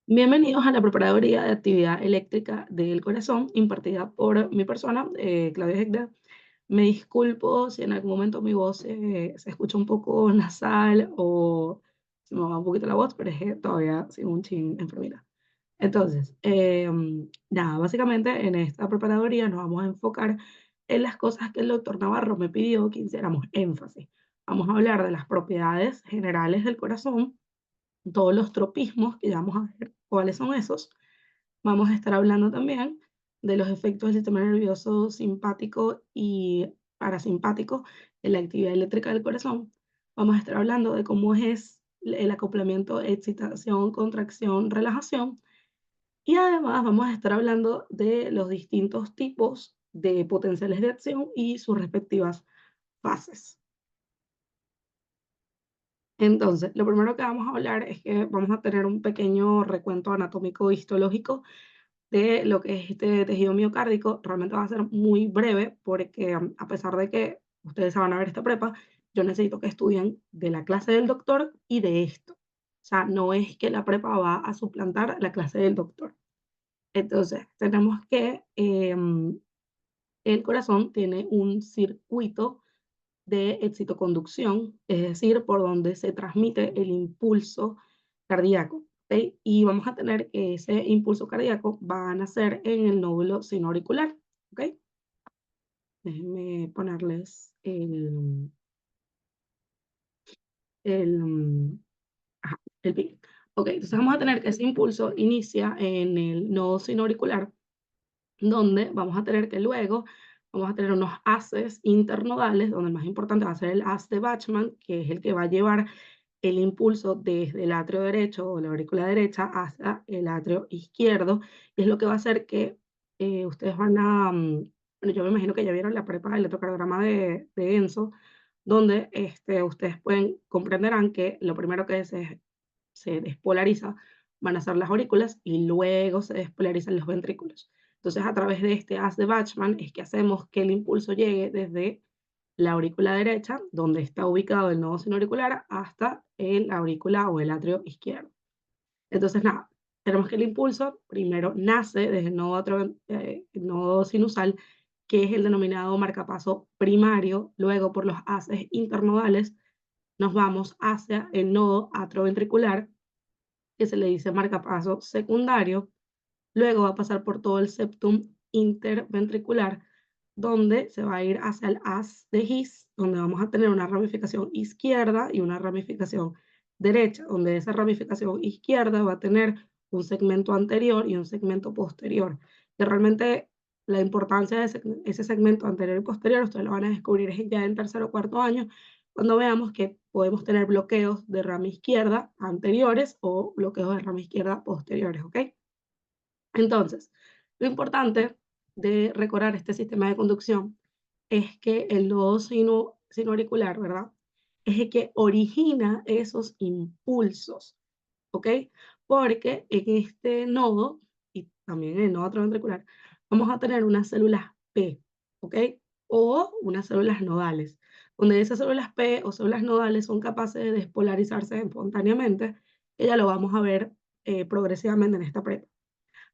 Bienvenidos a la Preparadoría de Actividad Eléctrica del Corazón, impartida por mi persona, Claudia Hegda. Me disculpo si en algún momento mi voz se escucha un poco nasal o se me va un poquito la voz, pero es que todavía sigo un chin enfermita. Entonces, nada, básicamente en esta preparadoría nos vamos a enfocar en las cosas que el doctor Navarro me pidió que hiciéramos énfasis. Vamos a hablar de las propiedades generales del corazón, todos los tropismos que ya vamos a ver cuáles son esos. Vamos a estar hablando también de los efectos del sistema nervioso simpático y parasimpático en la actividad eléctrica del corazón. Vamos a estar hablando de cómo es el acoplamiento, excitación, contracción, relajación. Y además vamos a estar hablando de los distintos tipos de potenciales de acción y sus respectivas fases. Entonces, lo primero que vamos a hablar es que vamos a tener un pequeño recuento anatómico histológico de lo que es este tejido miocárdico. Realmente va a ser muy breve porque a pesar de que ustedes se van a ver esta prepa, yo necesito que estudien de la clase del doctor y de esto. O sea, no es que la prepa va a suplantar la clase del doctor. Entonces, tenemos que el corazón tiene un circuito de excitoconducción, es decir, por donde se transmite el impulso cardíaco. ¿Ok? Y vamos a tener que ese impulso cardíaco va a nacer en el nódulo sinoauricular. ¿Ok? Déjenme ponerles el, el pin. Ok, entonces vamos a tener que ese impulso inicia en el nodo sinoauricular, donde vamos a tener que luego vamos a tener unos haces internodales, donde el más importante va a ser el haz de Bachmann, que es el que va a llevar el impulso desde el atrio derecho o la aurícula derecha hacia el atrio izquierdo, y es lo que va a hacer que ustedes van a, bueno, yo me imagino que ya vieron la prepa del electrocardiograma de Enzo, donde ustedes comprenderán que lo primero que se despolariza van a ser las aurículas y luego se despolarizan los ventrículos. Entonces, a través de este haz de Bachmann es que hacemos que el impulso llegue desde la aurícula derecha, donde está ubicado el nodo sinoauricular, hasta el aurícula o el atrio izquierdo. Entonces, nada, tenemos que el impulso primero nace desde el nodo sinusal, que es el denominado marcapaso primario. Luego, por los haces internodales, nos vamos hacia el nodo atrioventricular, que se le dice marcapaso secundario. Luego va a pasar por todo el septum interventricular, donde se va a ir hacia el haz de His, donde vamos a tener una ramificación izquierda y una ramificación derecha, donde esa ramificación izquierda va a tener un segmento anterior y un segmento posterior, que realmente la importancia de ese segmento anterior y posterior, ustedes lo van a descubrir ya en tercer o cuarto año, cuando veamos que podemos tener bloqueos de rama izquierda anteriores o bloqueos de rama izquierda posteriores, ¿ok? Entonces, lo importante de recordar este sistema de conducción es que el nodo sinoauricular, ¿verdad? Es el que origina esos impulsos, ¿ok? Porque en este nodo, y también en el nodo atrioventricular, vamos a tener unas células P, ¿ok? O unas células nodales, donde esas células P o células nodales son capaces de despolarizarse espontáneamente, que ya lo vamos a ver progresivamente en esta prepa.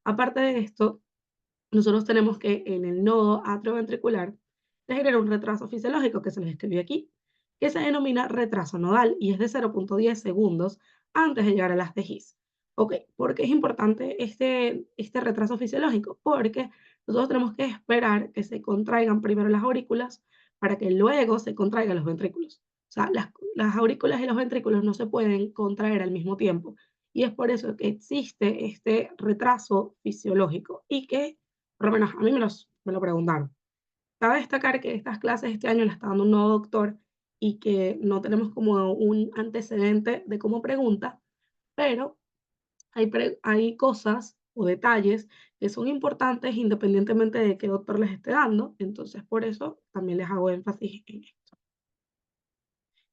Aparte de esto, nosotros tenemos que en el nodo atrioventricular se genera un retraso fisiológico que se les escribí aquí, que se denomina retraso nodal y es de 0,10 segundos antes de llegar a las de His. Ok, ¿por qué es importante este retraso fisiológico? Porque nosotros tenemos que esperar que se contraigan primero las aurículas para que luego se contraigan los ventrículos. O sea, las aurículas y los ventrículos no se pueden contraer al mismo tiempo. Y es por eso que existe este retraso fisiológico y que, por lo menos a mí me lo preguntaron. Cabe destacar que estas clases este año las está dando un nuevo doctor y que no tenemos como un antecedente de cómo pregunta, pero hay cosas o detalles que son importantes independientemente de qué doctor les esté dando, entonces por eso también les hago énfasis en esto.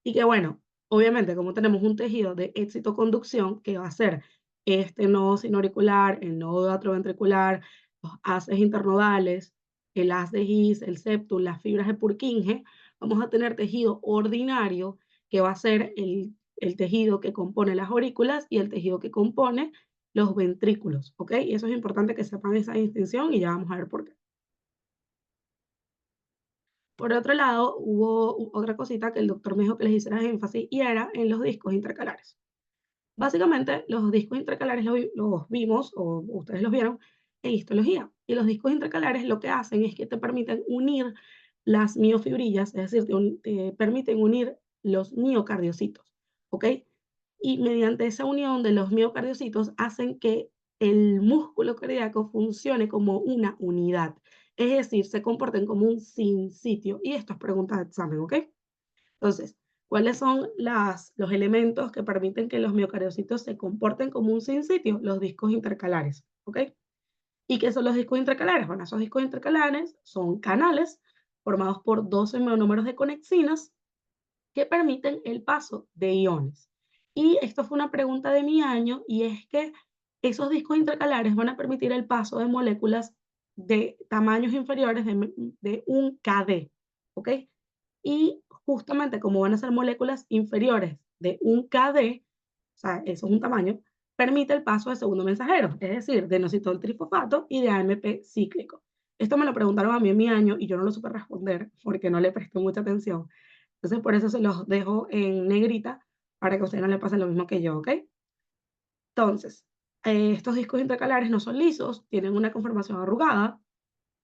Y que bueno, obviamente como tenemos un tejido de excitoconducción que va a ser este nodo sinoauricular, el nodo atrioventricular, los haces internodales, el haz de His, el septum, las fibras de Purkinje, vamos a tener tejido ordinario que va a ser el tejido que compone las aurículas y el tejido que compone los ventrículos, ¿ok? Y eso es importante que sepan esa distinción y ya vamos a ver por qué. Por otro lado, hubo otra cosita que el doctor me dijo que les hiciera énfasis y era en los discos intercalares. Básicamente, los discos intercalares los vimos, o ustedes los vieron, en histología. Y los discos intercalares lo que hacen es que te permiten unir las miofibrillas, es decir, te permiten unir los miocardiocitos, ¿ok? Y mediante esa unión de los miocardiocitos hacen que el músculo cardíaco funcione como una unidad, es decir, se comporten como un sin sitio. Y esto es pregunta de examen, ¿ok? Entonces, ¿cuáles son los elementos que permiten que los miocardiocitos se comporten como un sin sitio? Los discos intercalares, ¿ok? ¿Y qué son los discos intercalares? Bueno, esos discos intercalares son canales formados por 12 monómeros de conexinas que permiten el paso de iones. Y esto fue una pregunta de mi año, y es que esos discos intercalares van a permitir el paso de moléculas de tamaños inferiores de un kD, ¿ok? Y justamente como van a ser moléculas inferiores de un kD, o sea, eso es un tamaño, permite el paso de segundo mensajero, es decir, de inositol trifosfato y de AMP cíclico. Esto me lo preguntaron a mí en mi año y yo no lo supe responder porque no le presté mucha atención. Entonces, por eso se los dejo en negrita para que a ustedes no le pasen lo mismo que yo, ¿ok? Entonces, estos discos intercalares no son lisos, tienen una conformación arrugada.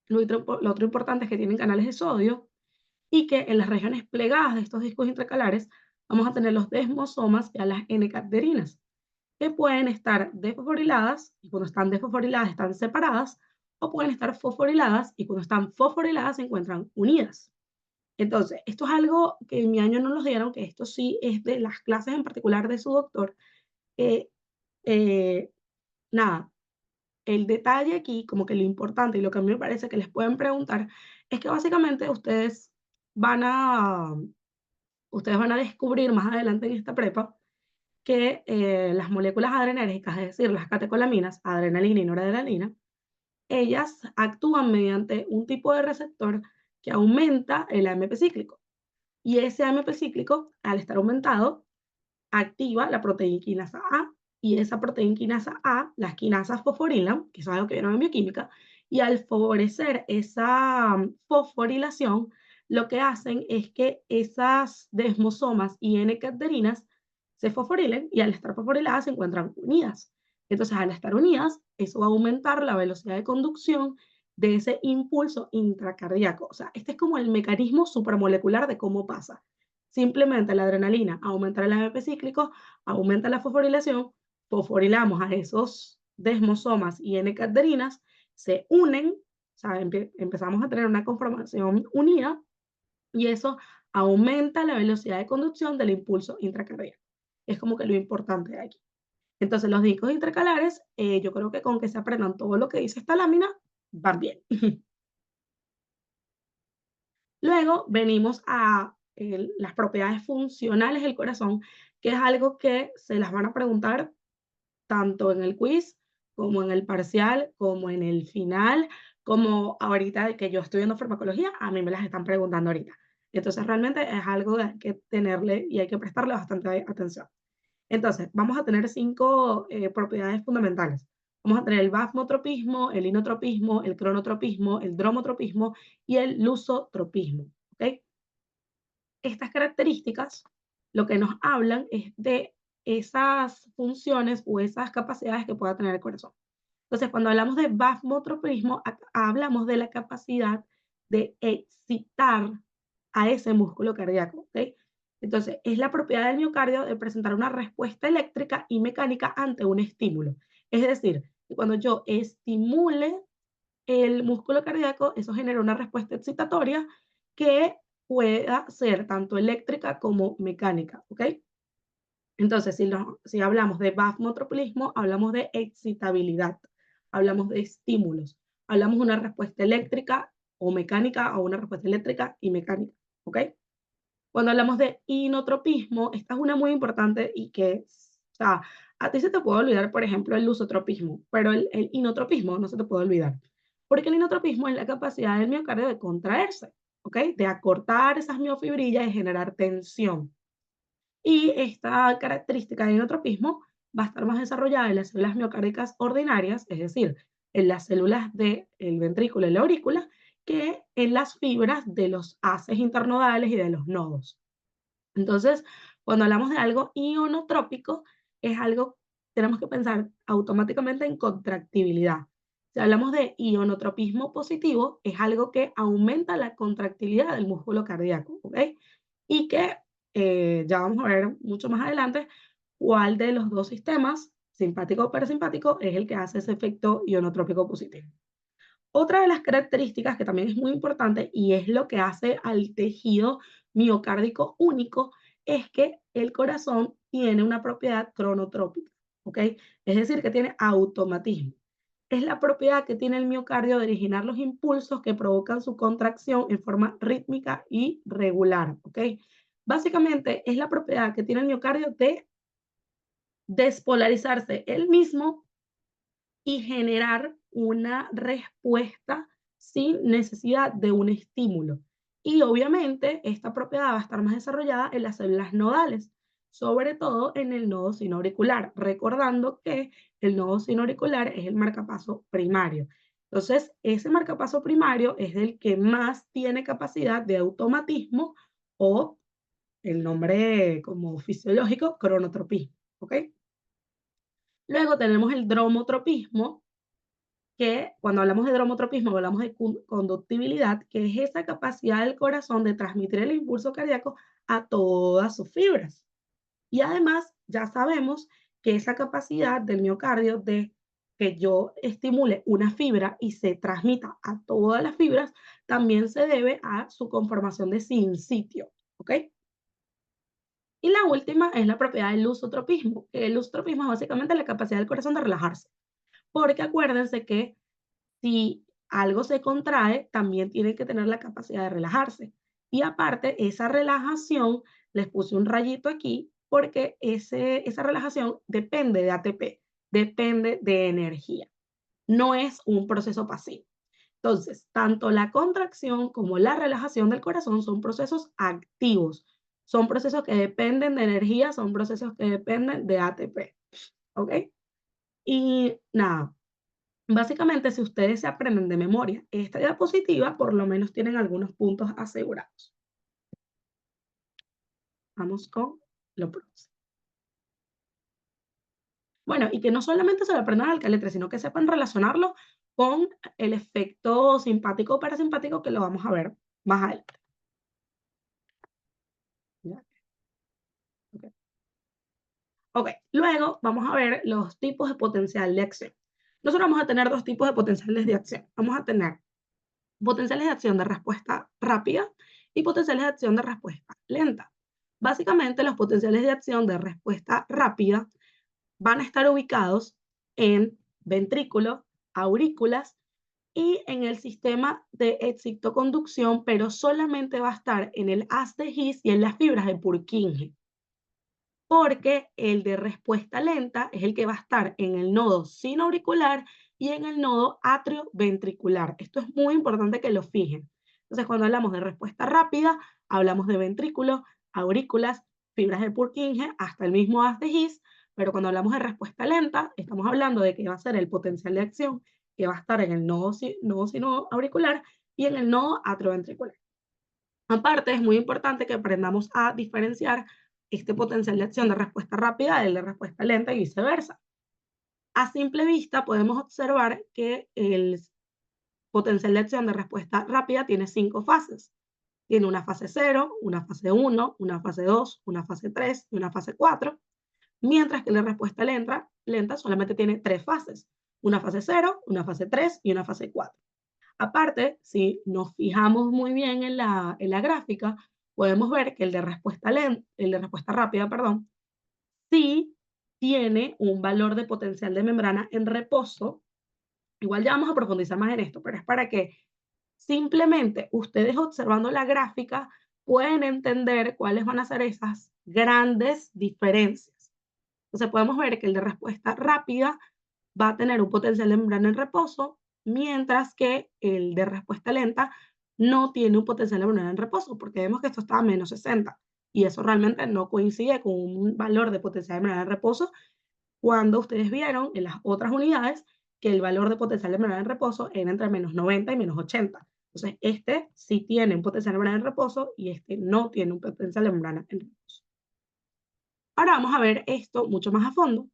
Lo otro importante es que tienen canales de sodio y que en las regiones plegadas de estos discos intercalares vamos a tener los desmosomas y a las N-caderinas, que pueden estar desfosforiladas y cuando están desfosforiladas están separadas, o pueden estar fosforiladas y cuando están fosforiladas se encuentran unidas. Entonces, esto es algo que en mi año no nos dieron, que esto sí es de las clases en particular de su doctor. Que, eh, nada, el detalle aquí, como que lo importante y lo que a mí me parece que les pueden preguntar, es que básicamente van a, ustedes van a descubrir más adelante en esta prepa que las moléculas adrenérgicas, es decir, las catecolaminas, adrenalina y noradrenalina, ellas actúan mediante un tipo de receptor que aumenta el AMP cíclico. Y ese AMP cíclico, al estar aumentado, activa la proteína quinasa A, y esa proteína quinasa A, las quinasas fosforilan, que eso es algo que vieron en bioquímica, y al favorecer esa fosforilación, lo que hacen es que esas desmosomas y N-caderinas se fosforilen y al estar fosforiladas se encuentran unidas. Entonces, al estar unidas, eso va a aumentar la velocidad de conducción de ese impulso intracardíaco. O sea, este es como el mecanismo supramolecular de cómo pasa. Simplemente la adrenalina aumenta el AMP cíclico, aumenta la fosforilación, fosforilamos a esos desmosomas y N-caderinas, se unen, o sea, empezamos a tener una conformación unida y eso aumenta la velocidad de conducción del impulso intracardíaco. Es como que lo importante de aquí. Entonces, los discos intercalares, yo creo que con que se aprendan todo lo que dice esta lámina, van bien. Luego venimos a las propiedades funcionales del corazón, que es algo que se las van a preguntar tanto en el quiz, como en el parcial, como en el final, como ahorita que yo estoy viendo farmacología, a mí me las están preguntando ahorita. Entonces, realmente es algo que hay que tenerle y hay que prestarle bastante atención. Entonces, vamos a tener 5 propiedades fundamentales. Vamos a tener el basmotropismo, el inotropismo, el cronotropismo, el dromotropismo y el lusotropismo, ¿ok? Estas características lo que nos hablan es de esas funciones o esas capacidades que pueda tener el corazón. Entonces, cuando hablamos de vasmotropismo, hablamos de la capacidad de excitar a ese músculo cardíaco, ¿ok? Entonces, es la propiedad del miocardio de presentar una respuesta eléctrica y mecánica ante un estímulo. Es decir, que cuando yo estimule el músculo cardíaco, eso genera una respuesta excitatoria que pueda ser tanto eléctrica como mecánica, ¿ok? Entonces, si hablamos de vasmotropilismo, hablamos de excitabilidad, hablamos de estímulos, hablamos de una respuesta eléctrica o mecánica o una respuesta eléctrica y mecánica, ¿ok? Cuando hablamos de inotropismo, esta es una muy importante y que, o sea, a ti se te puede olvidar, por ejemplo, el lusotropismo, pero el inotropismo no se te puede olvidar, porque el inotropismo es la capacidad del miocardio de contraerse, ¿ok? De acortar esas miofibrillas y generar tensión. Y esta característica de inotropismo va a estar más desarrollada en las células miocárdicas ordinarias, es decir, en las células del ventrículo y la aurícula, que en las fibras de los haces internodales y de los nodos. Entonces, cuando hablamos de algo ionotrópico, es algo, tenemos que pensar automáticamente en contractibilidad. Si hablamos de ionotropismo positivo, es algo que aumenta la contractilidad del músculo cardíaco, ¿ok? Y que ya vamos a ver mucho más adelante cuál de los dos sistemas, simpático o parasimpático, es el que hace ese efecto ionotrópico positivo. Otra de las características que también es muy importante y es lo que hace al tejido miocárdico único es que el corazón tiene una propiedad cronotrópica, ¿ok? Es decir, que tiene automatismo. Es la propiedad que tiene el miocardio de originar los impulsos que provocan su contracción en forma rítmica y regular, ¿ok? Básicamente es la propiedad que tiene el miocardio de despolarizarse él mismo y generar una respuesta sin necesidad de un estímulo. Y obviamente esta propiedad va a estar más desarrollada en las células nodales, sobre todo en el nodo sinoauricular, recordando que el nodo sinoauricular es el marcapaso primario. Entonces, ese marcapaso primario es el que más tiene capacidad de automatismo o el nombre como fisiológico, cronotropismo. ¿Ok? Luego tenemos el dromotropismo, que cuando hablamos de dromotropismo hablamos de conductibilidad, que es esa capacidad del corazón de transmitir el impulso cardíaco a todas sus fibras. Y además ya sabemos que esa capacidad del miocardio de que yo estimule una fibra y se transmita a todas las fibras, también se debe a su conformación de sincitio, ¿ok? Y la última es la propiedad del lusotropismo. El lusotropismo es básicamente la capacidad del corazón de relajarse, porque acuérdense que si algo se contrae, también tiene que tener la capacidad de relajarse. Y aparte, esa relajación, les puse un rayito aquí, porque esa relajación depende de ATP, depende de energía. No es un proceso pasivo. Entonces, tanto la contracción como la relajación del corazón son procesos activos. Son procesos que dependen de energía, son procesos que dependen de ATP. ¿Ok? Y nada, básicamente, si ustedes se aprenden de memoria esta diapositiva, por lo menos tienen algunos puntos asegurados. Vamos con lo próximo. Bueno, y que no solamente se lo aprendan al caletre, sino que sepan relacionarlo con el efecto simpático o parasimpático que lo vamos a ver más adelante. ¿Ya? Ok. Ok, luego vamos a ver los tipos de potencial de acción. Nosotros vamos a tener dos tipos de potenciales de acción. Vamos a tener potenciales de acción de respuesta rápida y potenciales de acción de respuesta lenta. Básicamente, los potenciales de acción de respuesta rápida van a estar ubicados en ventrículo, aurículas y en el sistema de excitoconducción, pero solamente va a estar en el haz de His y en las fibras de Purkinje, porque el de respuesta lenta es el que va a estar en el nodo sinoauricular y en el nodo atrioventricular. Esto es muy importante que lo fijen. Entonces, cuando hablamos de respuesta rápida, hablamos de ventrículo, aurículas, fibras de Purkinje, hasta el mismo haz de His, pero cuando hablamos de respuesta lenta, estamos hablando de que va a ser el potencial de acción que va a estar en el nodo sinoauricular y en el nodo atrioventricular. Aparte, es muy importante que aprendamos a diferenciar este potencial de acción de respuesta rápida del de respuesta lenta y viceversa. A simple vista podemos observar que el potencial de acción de respuesta rápida tiene 5 fases. Tiene una fase 0, una fase 1, una fase 2, una fase 3 y una fase 4, mientras que la respuesta lenta solamente tiene 3 fases, una fase 0, una fase 3 y una fase 4. Aparte, si nos fijamos muy bien en la gráfica, podemos ver que el de respuesta rápida, perdón, sí tiene un valor de potencial de membrana en reposo. Igual ya vamos a profundizar más en esto, pero es para que simplemente ustedes observando la gráfica pueden entender cuáles van a ser esas grandes diferencias. Entonces podemos ver que el de respuesta rápida va a tener un potencial de membrana en reposo, mientras que el de respuesta lenta no tiene un potencial de membrana en reposo, porque vemos que esto está a -60, y eso realmente no coincide con un valor de potencial de membrana en reposo cuando ustedes vieron en las otras unidades que el valor de potencial de membrana en reposo era entre -90 y -80. Entonces, este sí tiene un potencial de membrana en reposo y este no tiene un potencial de membrana en reposo. Ahora vamos a ver esto mucho más a fondo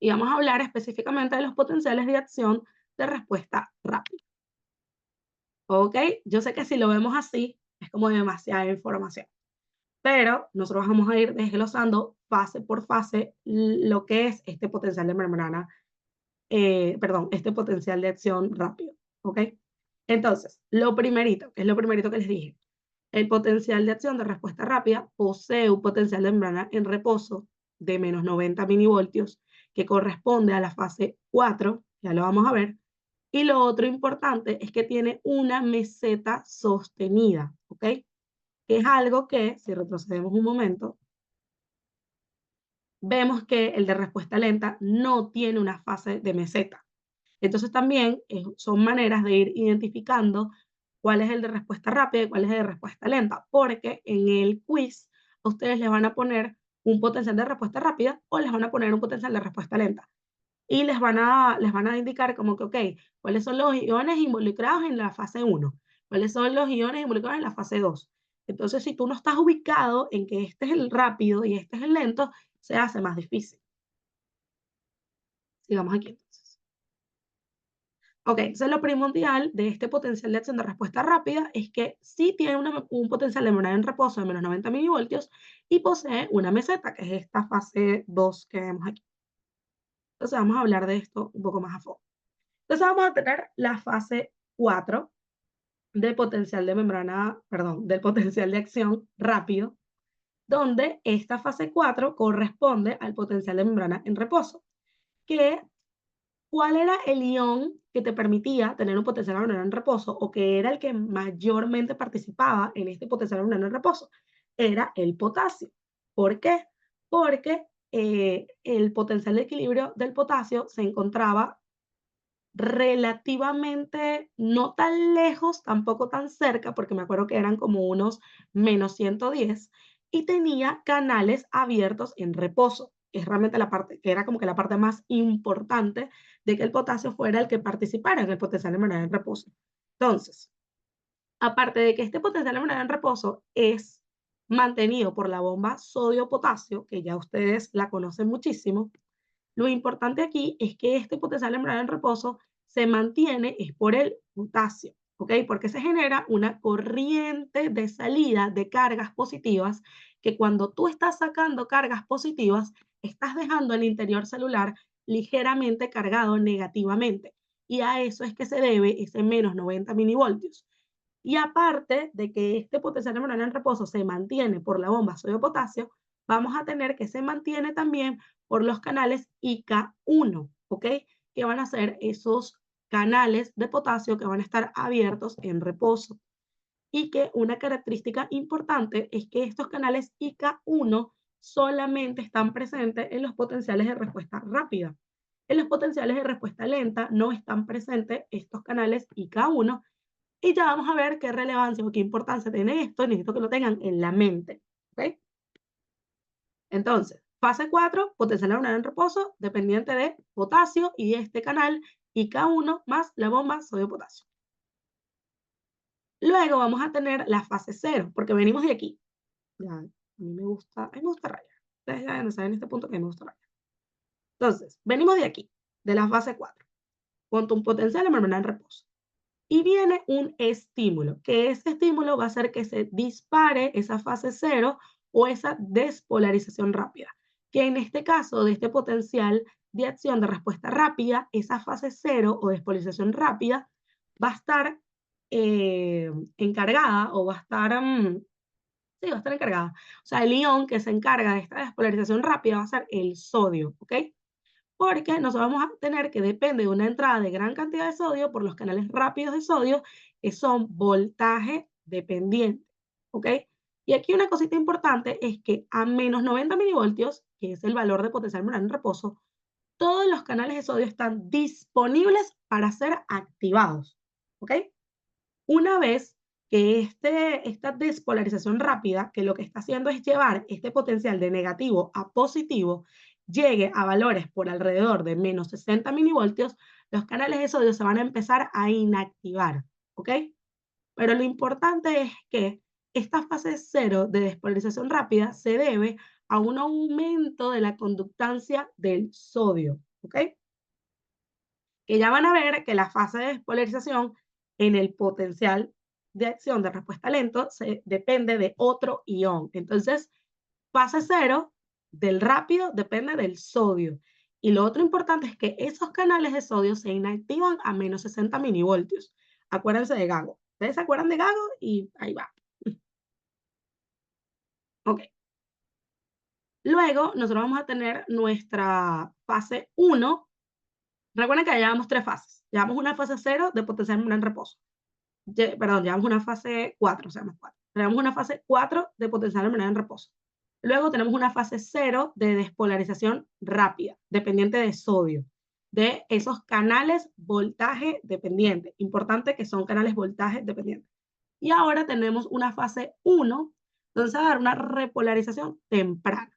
y vamos a hablar específicamente de los potenciales de acción de respuesta rápida. ¿Ok? Yo sé que si lo vemos así, es como demasiada información, pero nosotros vamos a ir desglosando fase por fase lo que es este potencial de membrana, perdón, este potencial de acción rápido. ¿Ok? Entonces, lo primerito, que es lo primerito que les dije, el potencial de acción de respuesta rápida posee un potencial de membrana en reposo de -90 milivoltios, que corresponde a la fase 4, ya lo vamos a ver. Y lo otro importante es que tiene una meseta sostenida, ¿ok? Que es algo que, si retrocedemos un momento, vemos que el de respuesta lenta no tiene una fase de meseta. Entonces también son maneras de ir identificando cuál es el de respuesta rápida y cuál es el de respuesta lenta, porque en el quiz a ustedes les van a poner un potencial de respuesta rápida o les van a poner un potencial de respuesta lenta. Y les van a indicar como que, ok, cuáles son los iones involucrados en la fase 1, cuáles son los iones involucrados en la fase 2. Entonces, si tú no estás ubicado en que este es el rápido y este es el lento, se hace más difícil. Sigamos aquí entonces. Ok, entonces lo primordial de este potencial de acción de respuesta rápida es que sí tiene un potencial de membrana en reposo de -90 milivoltios y posee una meseta, que es esta fase 2 que vemos aquí. Entonces vamos a hablar de esto un poco más a fondo. Entonces vamos a tener la fase 4 del potencial de membrana, perdón, del potencial de acción rápido, donde esta fase 4 corresponde al potencial de membrana en reposo, que ¿cuál era el ion que te permitía tener un potencial de membrana en reposo o que era el que mayormente participaba en este potencial de membrana en reposo? Era el potasio. ¿Por qué? Porque el potencial de equilibrio del potasio se encontraba relativamente no tan lejos, tampoco tan cerca, porque me acuerdo que eran como unos -110, y tenía canales abiertos en reposo, que es realmente la parte, que era como que la parte más importante de que el potasio fuera el que participara en el potencial de manera en reposo. Entonces, aparte de que este potencial de manera en reposo es mantenido por la bomba sodio-potasio, que ya ustedes la conocen muchísimo, lo importante aquí es que este potencial de membrana en reposo se mantiene es por el potasio, ¿ok? Porque se genera una corriente de salida de cargas positivas que cuando tú estás sacando cargas positivas, estás dejando el interior celular ligeramente cargado negativamente. Y a eso es que se debe ese -90 milivoltios. Y aparte de que este potencial de membrana en reposo se mantiene por la bomba sodio-potasio, vamos a tener que se mantiene también por los canales IK1, ¿ok? Que van a ser esos canales de potasio que van a estar abiertos en reposo. Y que una característica importante es que estos canales IK1 solamente están presentes en los potenciales de respuesta rápida. En los potenciales de respuesta lenta no están presentes estos canales IK1 y ya vamos a ver qué relevancia o qué importancia tiene esto. Necesito que lo tengan en la mente. ¿Ok? Entonces, fase 4, potencial neuronal en reposo, dependiente de potasio y este canal IK1 más la bomba sodio-potasio. Luego vamos a tener la fase 0, porque venimos de aquí. Ya, a mí me gusta rayar. Ustedes ya saben en este punto que a mí me gusta rayar. Entonces, venimos de aquí, de la fase 4, con un potencial neuronal en reposo. Y viene un estímulo, que ese estímulo va a hacer que se dispare esa fase 0 o esa despolarización rápida, que en este caso de este potencial de acción de respuesta rápida, esa fase 0 o despolarización rápida va a estar encargada o va a estar, sí, va a estar encargada. O sea, el ion que se encarga de esta despolarización rápida va a ser el sodio, ¿ok? Porque nosotros vamos a tener que depende de una entrada de gran cantidad de sodio por los canales rápidos de sodio, que son voltaje dependiente, ¿ok? Y aquí una cosita importante es que a -90 milivoltios, que es el valor de potencial neuronal en reposo, todos los canales de sodio están disponibles para ser activados, ¿ok? Una vez que esta despolarización rápida, que lo que está haciendo es llevar este potencial de negativo a positivo, llegue a valores por alrededor de menos 60 milivoltios, los canales de sodio se van a empezar a inactivar, ¿ok? Pero lo importante es que esta fase cero de despolarización rápida se debe a un aumento de la conductancia del sodio, ¿ok? Que ya van a ver que la fase de despolarización en el potencial de acción de respuesta lento depende de otro ion. Entonces, fase cero del rápido depende del sodio. Y lo otro importante es que esos canales de sodio se inactivan a menos 60 milivoltios. Acuérdense de Gago. ¿Ustedes se acuerdan de Gago? Y ahí va. Ok. Luego, nosotros vamos a tener nuestra fase uno. Recuerden que ya llevamos tres fases. Llevamos una fase cero de potencial en reposo. Perdón, llevamos una fase 4, o sea, más 4. Tenemos una fase 4 de potencial hormonal en reposo. Luego tenemos una fase 0 de despolarización rápida, dependiente de sodio, de esos canales voltaje dependiente. Importante que son canales voltaje dependientes. Y ahora tenemos una fase 1, donde se va a dar una repolarización temprana,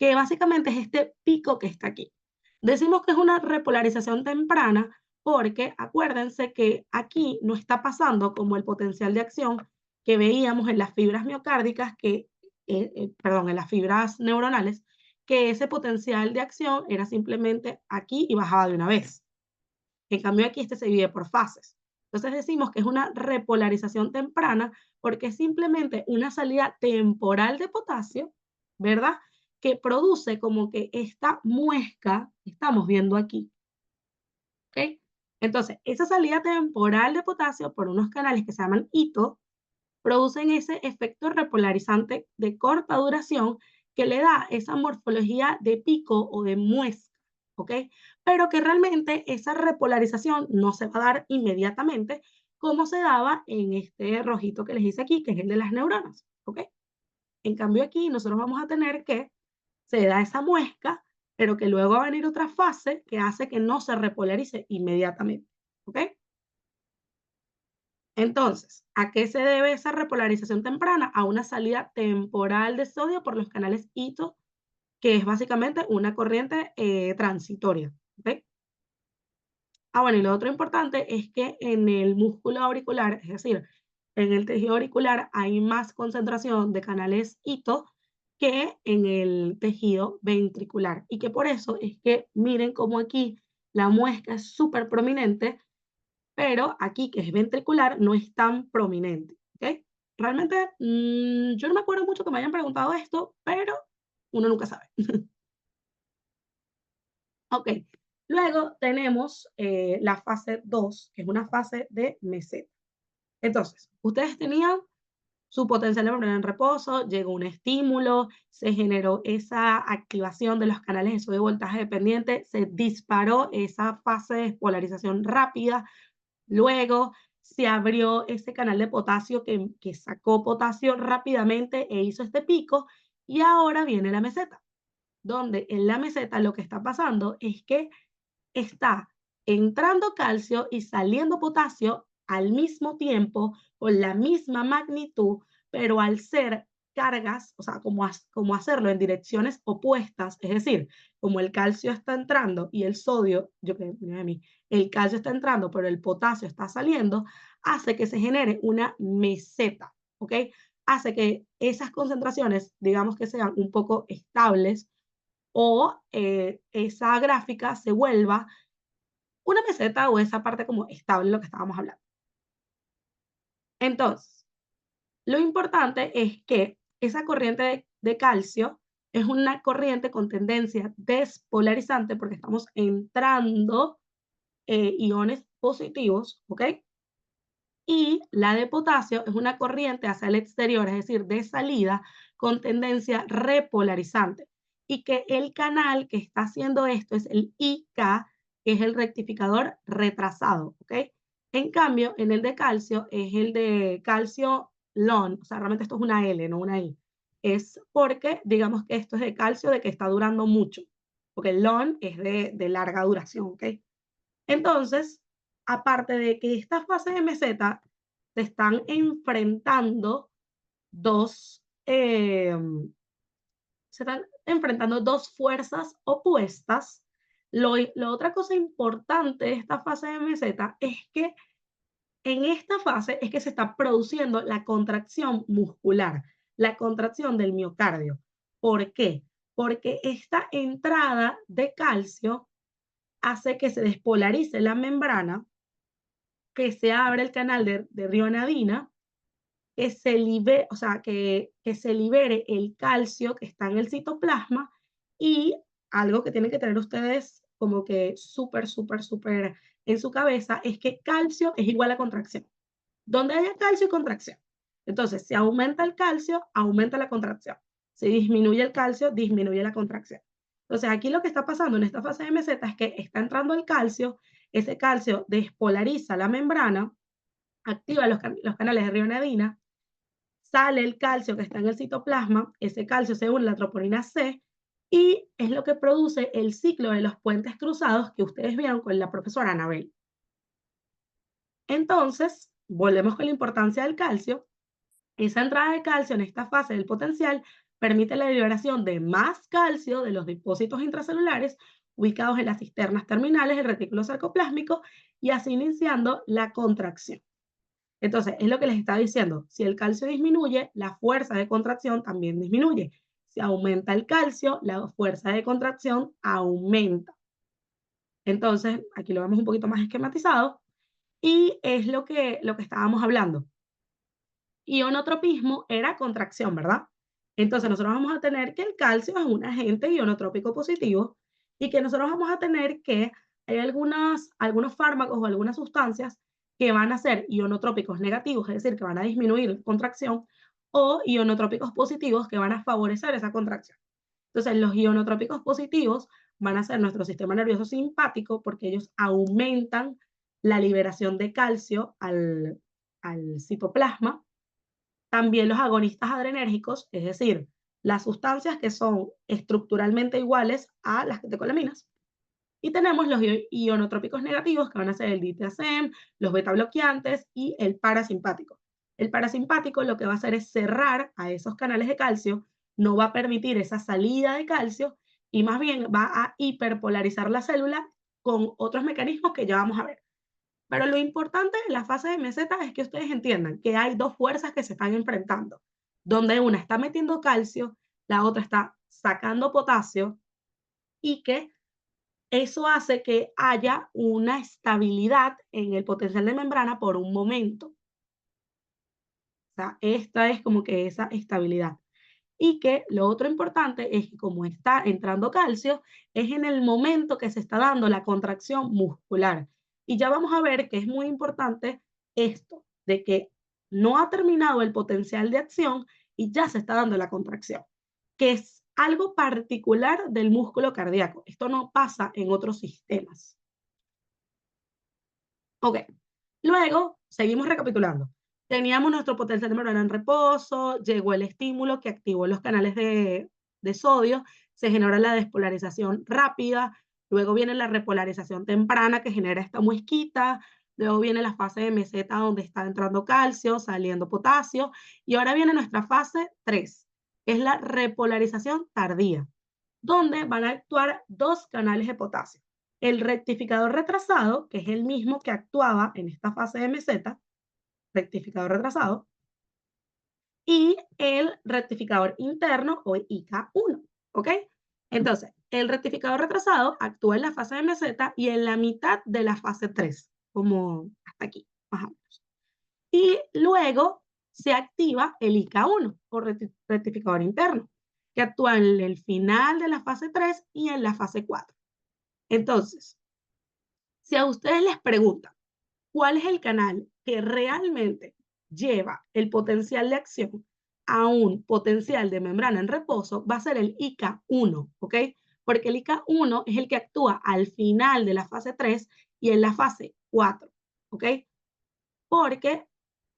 que básicamente es este pico que está aquí. Decimos que es una repolarización temprana porque acuérdense que aquí no está pasando como el potencial de acción que veíamos en las fibras miocárdicas, perdón, en las fibras neuronales, que ese potencial de acción era simplemente aquí y bajaba de una vez. En cambio aquí este se divide por fases. Entonces decimos que es una repolarización temprana porque es simplemente una salida temporal de potasio, ¿verdad? Que produce como que esta muesca que estamos viendo aquí, ¿ok? Entonces, esa salida temporal de potasio por unos canales que se llaman hito, producen ese efecto repolarizante de corta duración que le da esa morfología de pico o de muesca, ¿ok? Pero que realmente esa repolarización no se va a dar inmediatamente como se daba en este rojito que les hice aquí, que es el de las neuronas, ¿ok? En cambio aquí nosotros vamos a tener que se da esa muesca, pero que luego va a venir otra fase que hace que no se repolarice inmediatamente, ¿ok? Entonces, ¿a qué se debe esa repolarización temprana? A una salida temporal de sodio por los canales hito, que es básicamente una corriente transitoria, ¿ok? Ah, bueno, y lo otro importante es que en el músculo auricular, es decir, en el tejido auricular hay más concentración de canales hito que en el tejido ventricular. Y que por eso es que miren cómo aquí la muesca es súper prominente, pero aquí que es ventricular no es tan prominente. ¿Ok? Realmente yo no me acuerdo mucho que me hayan preguntado esto, pero uno nunca sabe. Ok, luego tenemos la fase 2, que es una fase de meseta. Entonces, ustedes tenían su potencial de memoria en reposo, llegó un estímulo, se generó esa activación de los canales de sodio voltaje dependiente, se disparó esa fase de despolarización rápida, luego se abrió ese canal de potasio que sacó potasio rápidamente e hizo este pico, y ahora viene la meseta, donde en la meseta lo que está pasando es que está entrando calcio y saliendo potasio al mismo tiempo, con la misma magnitud, pero al ser cargas, o sea, como hacerlo en direcciones opuestas, es decir, como el calcio está entrando y el sodio, yo que mira de mí, el calcio está entrando, pero el potasio está saliendo, hace que se genere una meseta, ¿ok? Hace que esas concentraciones, digamos que sean un poco estables o esa gráfica se vuelva una meseta o esa parte como estable, lo que estábamos hablando. Entonces, lo importante es que esa corriente de calcio es una corriente con tendencia despolarizante porque estamos entrando iones positivos, ¿ok? Y la de potasio es una corriente hacia el exterior, es decir, de salida con tendencia repolarizante. Y que el canal que está haciendo esto es el IK, que es el rectificador retrasado, ¿ok? En cambio, en el de calcio es el de calcio LON, o sea, realmente esto es una L, no una I. Es porque, digamos que esto es de calcio de que está durando mucho, porque el LON es de larga duración, ¿ok? Entonces, aparte de que esta fase de meseta se están enfrentando dos se están enfrentando dos fuerzas opuestas. La otra cosa importante de esta fase de meseta es que en esta fase es que se está produciendo la contracción muscular, la contracción del miocardio. ¿Por qué? Porque esta entrada de calcio hace que se despolarice la membrana, que se abra el canal de rionadina, que se libere, o sea, que se libere el calcio que está en el citoplasma. Y algo que tienen que tener ustedes como que súper, súper, súper en su cabeza es que calcio es igual a contracción. Donde haya calcio y contracción. Entonces, si aumenta el calcio, aumenta la contracción. Si disminuye el calcio, disminuye la contracción. Entonces, aquí lo que está pasando en esta fase de meseta es que está entrando el calcio, ese calcio despolariza la membrana, activa los canales de rionadina, sale el calcio que está en el citoplasma, ese calcio se une a la troponina C y es lo que produce el ciclo de los puentes cruzados que ustedes vieron con la profesora Anabel. Entonces, volvemos con la importancia del calcio. Esa entrada de calcio en esta fase del potencial permite la liberación de más calcio de los depósitos intracelulares ubicados en las cisternas terminales del retículo sarcoplásmico y así iniciando la contracción. Entonces, es lo que les estaba diciendo. Si el calcio disminuye, la fuerza de contracción también disminuye. Si aumenta el calcio, la fuerza de contracción aumenta. Entonces, aquí lo vemos un poquito más esquematizado y es lo que estábamos hablando. Ionotropismo era contracción, ¿verdad? Entonces nosotros vamos a tener que el calcio es un agente ionotrópico positivo y que nosotros vamos a tener que hay algunos fármacos o algunas sustancias que van a ser ionotrópicos negativos, es decir, que van a disminuir la contracción, o ionotrópicos positivos que van a favorecer esa contracción. Entonces los ionotrópicos positivos van a ser nuestro sistema nervioso simpático porque ellos aumentan la liberación de calcio al citoplasma. También los agonistas adrenérgicos, es decir, las sustancias que son estructuralmente iguales a las catecolaminas. Y tenemos los ionotrópicos negativos, que van a ser el ditiacem, los beta bloqueantes y el parasimpático. El parasimpático lo que va a hacer es cerrar a esos canales de calcio, no va a permitir esa salida de calcio y más bien va a hiperpolarizar la célula con otros mecanismos que ya vamos a ver. Pero lo importante en la fase de meseta es que ustedes entiendan que hay dos fuerzas que se están enfrentando, donde una está metiendo calcio, la otra está sacando potasio y que eso hace que haya una estabilidad en el potencial de membrana por un momento. O sea, esta es como que esa estabilidad. Y que lo otro importante es que como está entrando calcio, es en el momento que se está dando la contracción muscular. Y ya vamos a ver que es muy importante esto, de que no ha terminado el potencial de acción y ya se está dando la contracción, que es algo particular del músculo cardíaco. Esto no pasa en otros sistemas. Ok, luego seguimos recapitulando. Teníamos nuestro potencial de membrana en reposo, llegó el estímulo que activó los canales de sodio, se genera la despolarización rápida, luego viene la repolarización temprana que genera esta muesquita, luego viene la fase de meseta donde está entrando calcio, saliendo potasio, y ahora viene nuestra fase 3, que es la repolarización tardía, donde van a actuar dos canales de potasio. El rectificador retrasado, que es el mismo que actuaba en esta fase de meseta, rectificador retrasado, y el rectificador interno o IK1, ¿ok? Entonces, el rectificador retrasado actúa en la fase de meseta y en la mitad de la fase 3, como hasta aquí, más o menos. Y luego se activa el IK1 o rectificador interno, que actúa en el final de la fase 3 y en la fase 4. Entonces, si a ustedes les preguntan cuál es el canal que realmente lleva el potencial de acción a un potencial de membrana en reposo, va a ser el IK1, ¿ok? Porque el IK1 es el que actúa al final de la fase 3 y en la fase 4, ¿ok? Porque,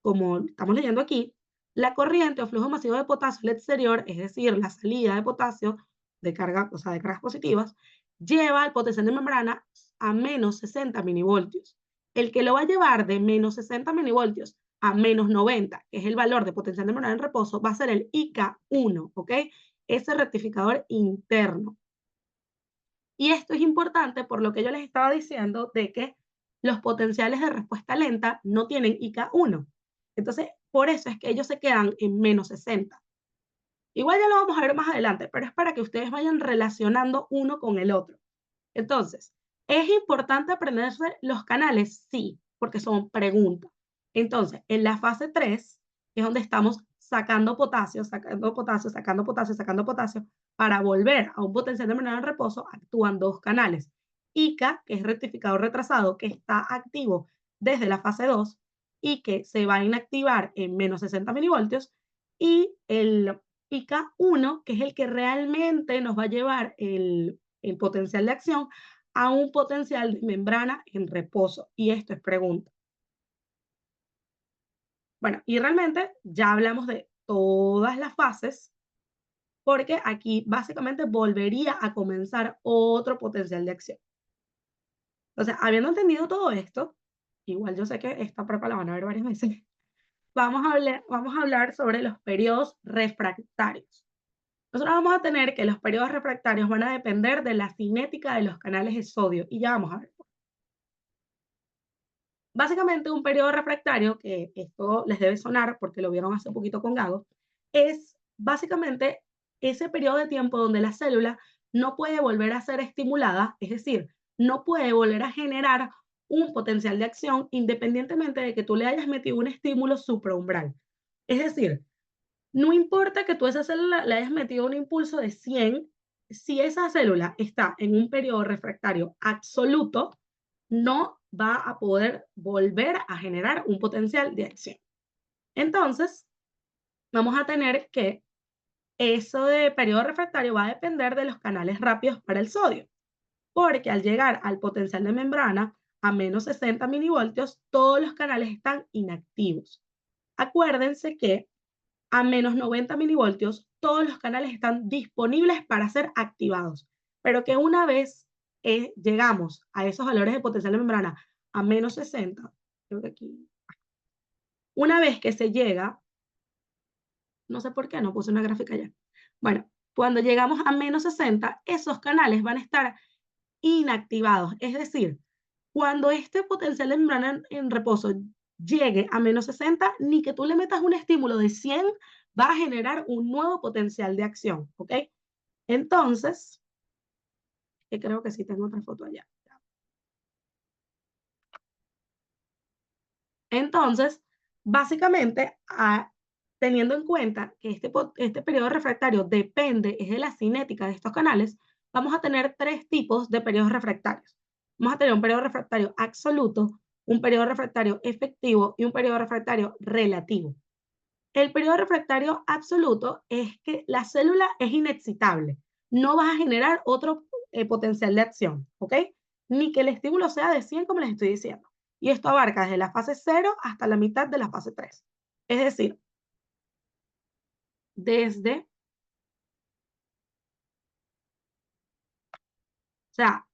como estamos leyendo aquí, la corriente o flujo masivo de potasio al exterior, es decir, la salida de potasio de carga, o sea, de cargas positivas, lleva el potencial de membrana a menos 60 milivoltios. El que lo va a llevar de menos 60 milivoltios a menos 90, que es el valor de potencial de membrana en reposo, va a ser el IK1, ¿ok? ese rectificador interno. Y esto es importante por lo que yo les estaba diciendo de que los potenciales de respuesta lenta no tienen IK1. Entonces, por eso es que ellos se quedan en -60. Igual ya lo vamos a ver más adelante, pero es para que ustedes vayan relacionando uno con el otro. Entonces, ¿es importante aprenderse los canales? Sí, porque son preguntas. Entonces, en la fase 3 es donde estamos sacando potasio, sacando potasio, sacando potasio, sacando potasio, para volver a un potencial de membrana en reposo, actúan dos canales. ICA, que es rectificador retrasado, que está activo desde la fase 2 y que se va a inactivar en -60 milivoltios, y el IK1, que es el que realmente nos va a llevar el potencial de acción a un potencial de membrana en reposo. Y esto es pregunta. Bueno, y realmente ya hablamos de todas las fases, porque aquí básicamente volvería a comenzar otro potencial de acción. Entonces, habiendo entendido todo esto, igual yo sé que esta prepa la van a ver varias veces, vamos a hablar sobre los periodos refractarios. Nosotros vamos a tener que los periodos refractarios van a depender de la cinética de los canales de sodio, y ya vamos a ver. Básicamente, un periodo refractario, que esto les debe sonar porque lo vieron hace poquito con Gago, es básicamente ese periodo de tiempo donde la célula no puede volver a ser estimulada, es decir, no puede volver a generar un potencial de acción independientemente de que tú le hayas metido un estímulo supraumbral. Es decir, no importa que tú a esa célula le hayas metido un impulso de 100, si esa célula está en un periodo refractario absoluto, no va a poder volver a generar un potencial de acción. Entonces, vamos a tener que eso de periodo refractario va a depender de los canales rápidos para el sodio, porque al llegar al potencial de membrana a -60 milivoltios, todos los canales están inactivos. Acuérdense que a -90 milivoltios, todos los canales están disponibles para ser activados, pero que una vez llegamos a esos valores de potencial de membrana a -60, creo que aquí, una vez que se llega, no sé por qué, no puse una gráfica ya. Bueno, cuando llegamos a -60, esos canales van a estar inactivados, es decir, cuando este potencial de membrana en reposo llegue a -60, ni que tú le metas un estímulo de 100, va a generar un nuevo potencial de acción, ¿ok? Entonces, que creo que sí tengo otra foto allá. Entonces, básicamente, teniendo en cuenta que este periodo refractario depende es de la cinética de estos canales, vamos a tener tres tipos de periodos refractarios. Vamos a tener un periodo refractario absoluto, un periodo refractario efectivo y un periodo refractario relativo. El periodo refractario absoluto es que la célula es inexcitable, no vas a generar otro potencial de acción, ¿ok? Ni que el estímulo sea de 100, como les estoy diciendo. Y esto abarca desde la fase 0 hasta la mitad de la fase 3. Es decir, desde, o sea,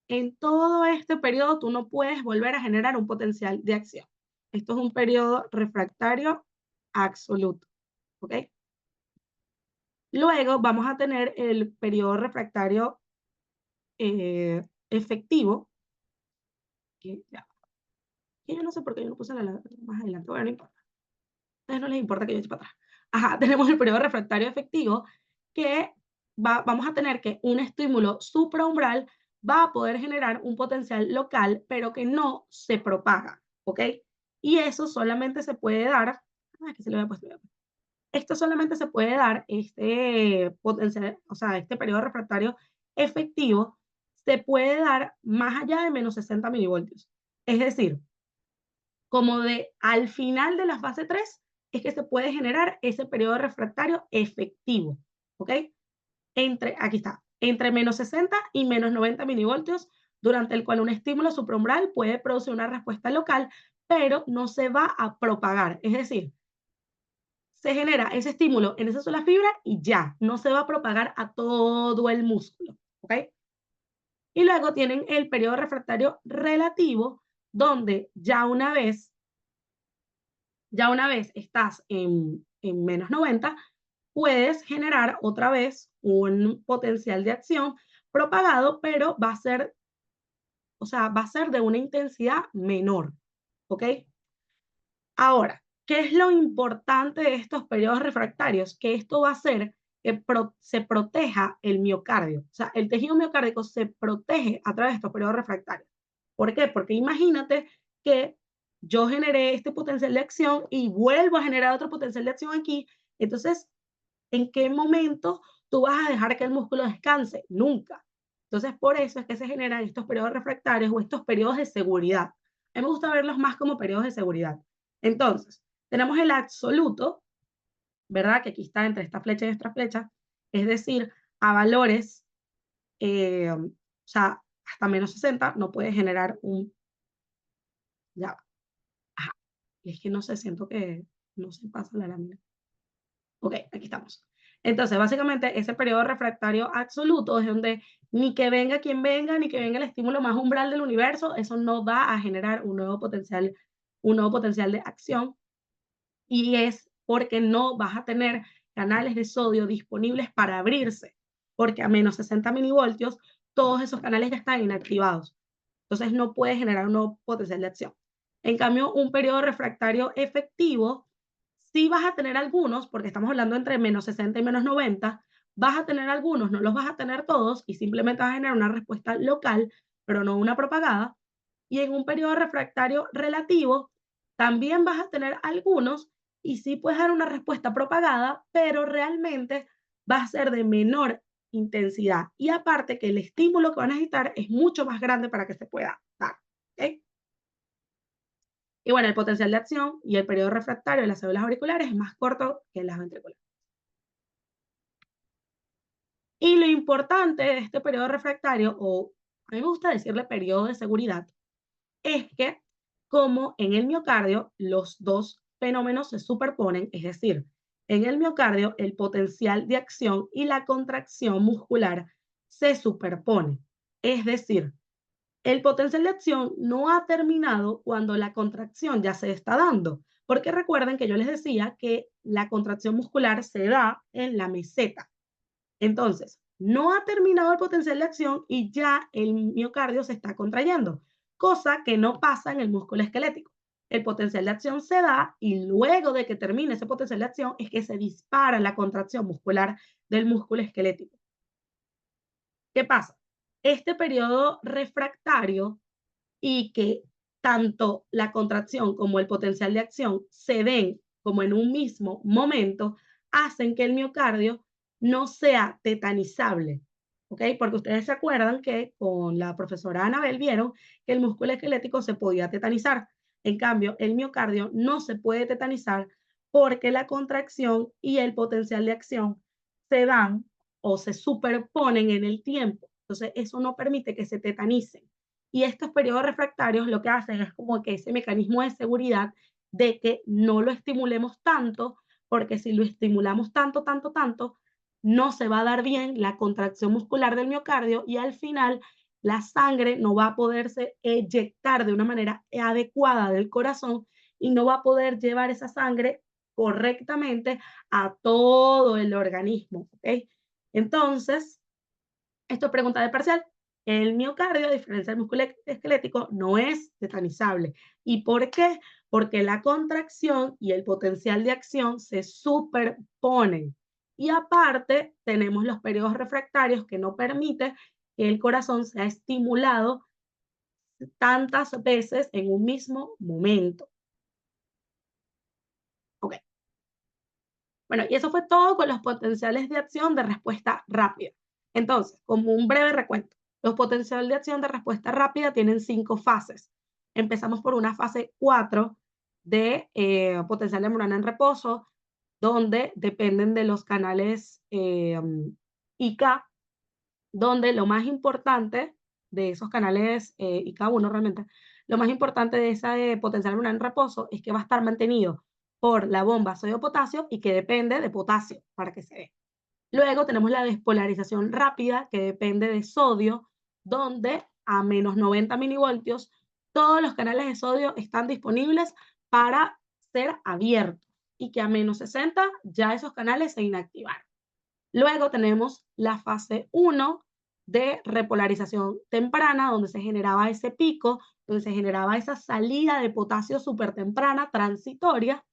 en todo este periodo tú no puedes volver a generar un potencial de acción. Esto es un periodo refractario absoluto, ¿ok? Luego vamos a tener el periodo refractario efectivo, que, ya, que yo no sé por qué yo no puse más adelante, bueno, no importa. A ustedes no les importa que yo eche para atrás. Ajá, tenemos el periodo refractario efectivo, que vamos a tener que un estímulo supraumbral va a poder generar un potencial local, pero que no se propaga, ¿ok? Y eso solamente se puede dar, que se le había puesto, esto solamente se puede dar, este potencial, o sea, este periodo refractario efectivo, se puede dar más allá de -60 milivoltios. Es decir, como de al final de la fase 3 es que se puede generar ese periodo refractario efectivo, ¿ok? Aquí está, entre -60 y -90 milivoltios, durante el cual un estímulo supraumbral puede producir una respuesta local, pero no se va a propagar. Es decir, se genera ese estímulo en esa sola fibra y ya, no se va a propagar a todo el músculo, ¿ok? Y luego tienen el periodo refractario relativo, donde ya una vez estás en -90, puedes generar otra vez un potencial de acción propagado, pero va a ser, o sea, va a ser de una intensidad menor, ¿ok? Ahora, ¿qué es lo importante de estos periodos refractarios? Que esto va a hacer que se proteja el miocardio. O sea, el tejido miocárdico se protege a través de estos periodos refractarios. ¿Por qué? Porque imagínate que yo generé este potencial de acción y vuelvo a generar otro potencial de acción aquí. Entonces, ¿en qué momento tú vas a dejar que el músculo descanse? Nunca. Entonces, por eso es que se generan estos periodos refractarios o estos periodos de seguridad. A mí me gusta verlos más como periodos de seguridad. Entonces, tenemos el absoluto, ¿verdad? Que aquí está entre esta flecha y esta flecha, es decir, a valores, o sea, hasta -60 no puede generar un, ya, ajá, es que no sé, siento que no se pasa la lámina. Ok, aquí estamos. Entonces, básicamente, ese periodo refractario absoluto es donde ni que venga quien venga, ni que venga el estímulo más umbral del universo, eso no va a generar un nuevo potencial de acción. Y es porque no vas a tener canales de sodio disponibles para abrirse, porque a -60 milivoltios todos esos canales ya están inactivados. Entonces no puedes generar un nuevo potencial de acción. En cambio, un periodo refractario efectivo, sí vas a tener algunos, porque estamos hablando entre -60 y -90, vas a tener algunos, no los vas a tener todos y simplemente vas a generar una respuesta local, pero no una propagada. Y en un periodo refractario relativo, también vas a tener algunos y sí puedes dar una respuesta propagada, pero realmente va a ser de menor intensidad. Y aparte que el estímulo que van a necesitar es mucho más grande para que se pueda dar. ¿Ok? Y bueno, el potencial de acción y el periodo refractario de las células auriculares es más corto que las ventriculares. Y lo importante de este periodo refractario, o a mí me gusta decirle periodo de seguridad, es que como en el miocardio los dos fenómenos se superponen, es decir, en el miocardio el potencial de acción y la contracción muscular se superponen. Es decir, el potencial de acción no ha terminado cuando la contracción ya se está dando, porque recuerden que yo les decía que la contracción muscular se da en la meseta. Entonces, no ha terminado el potencial de acción y ya el miocardio se está contrayendo, cosa que no pasa en el músculo esquelético. El potencial de acción se da y luego de que termine ese potencial de acción es que se dispara la contracción muscular del músculo esquelético. ¿Qué pasa? Este periodo refractario y que tanto la contracción como el potencial de acción se den como en un mismo momento, hacen que el miocardio no sea tetanizable. ¿Ok? Porque ustedes se acuerdan que con la profesora Anabel vieron que el músculo esquelético se podía tetanizar. En cambio, el miocardio no se puede tetanizar porque la contracción y el potencial de acción se dan o se superponen en el tiempo. Entonces, eso no permite que se tetanicen. Y estos periodos refractarios lo que hacen es como que ese mecanismo de seguridad de que no lo estimulemos tanto, porque si lo estimulamos tanto, tanto, tanto, no se va a dar bien la contracción muscular del miocardio y al final la sangre no va a poderse eyectar de una manera adecuada del corazón y no va a poder llevar esa sangre correctamente a todo el organismo. ¿Ok? Entonces, esto es pregunta de parcial. El miocardio, a diferencia del músculo esquelético, no es tetanizable. ¿Y por qué? Porque la contracción y el potencial de acción se superponen. Y aparte, tenemos los periodos refractarios que no permiten que el corazón sea estimulado tantas veces en un mismo momento. Ok. Bueno, y eso fue todo con los potenciales de acción de respuesta rápida. Entonces, como un breve recuento, los potenciales de acción de respuesta rápida tienen 5 fases. Empezamos por una fase 4 de potencial de membrana en reposo, donde dependen de los canales IK, donde lo más importante de esos canales IK1 realmente, lo más importante de esa potencial membrana en reposo es que va a estar mantenido por la bomba sodio-potasio y que depende de potasio para que se dé. Luego tenemos la despolarización rápida que depende de sodio, donde a -90 milivoltios todos los canales de sodio están disponibles para ser abiertos. y que a menos 60 ya esos canales se inactivaron. Luego tenemos la fase 1 de repolarización temprana, donde se generaba ese pico, donde se generaba esa salida de potasio súper temprana, transitoria.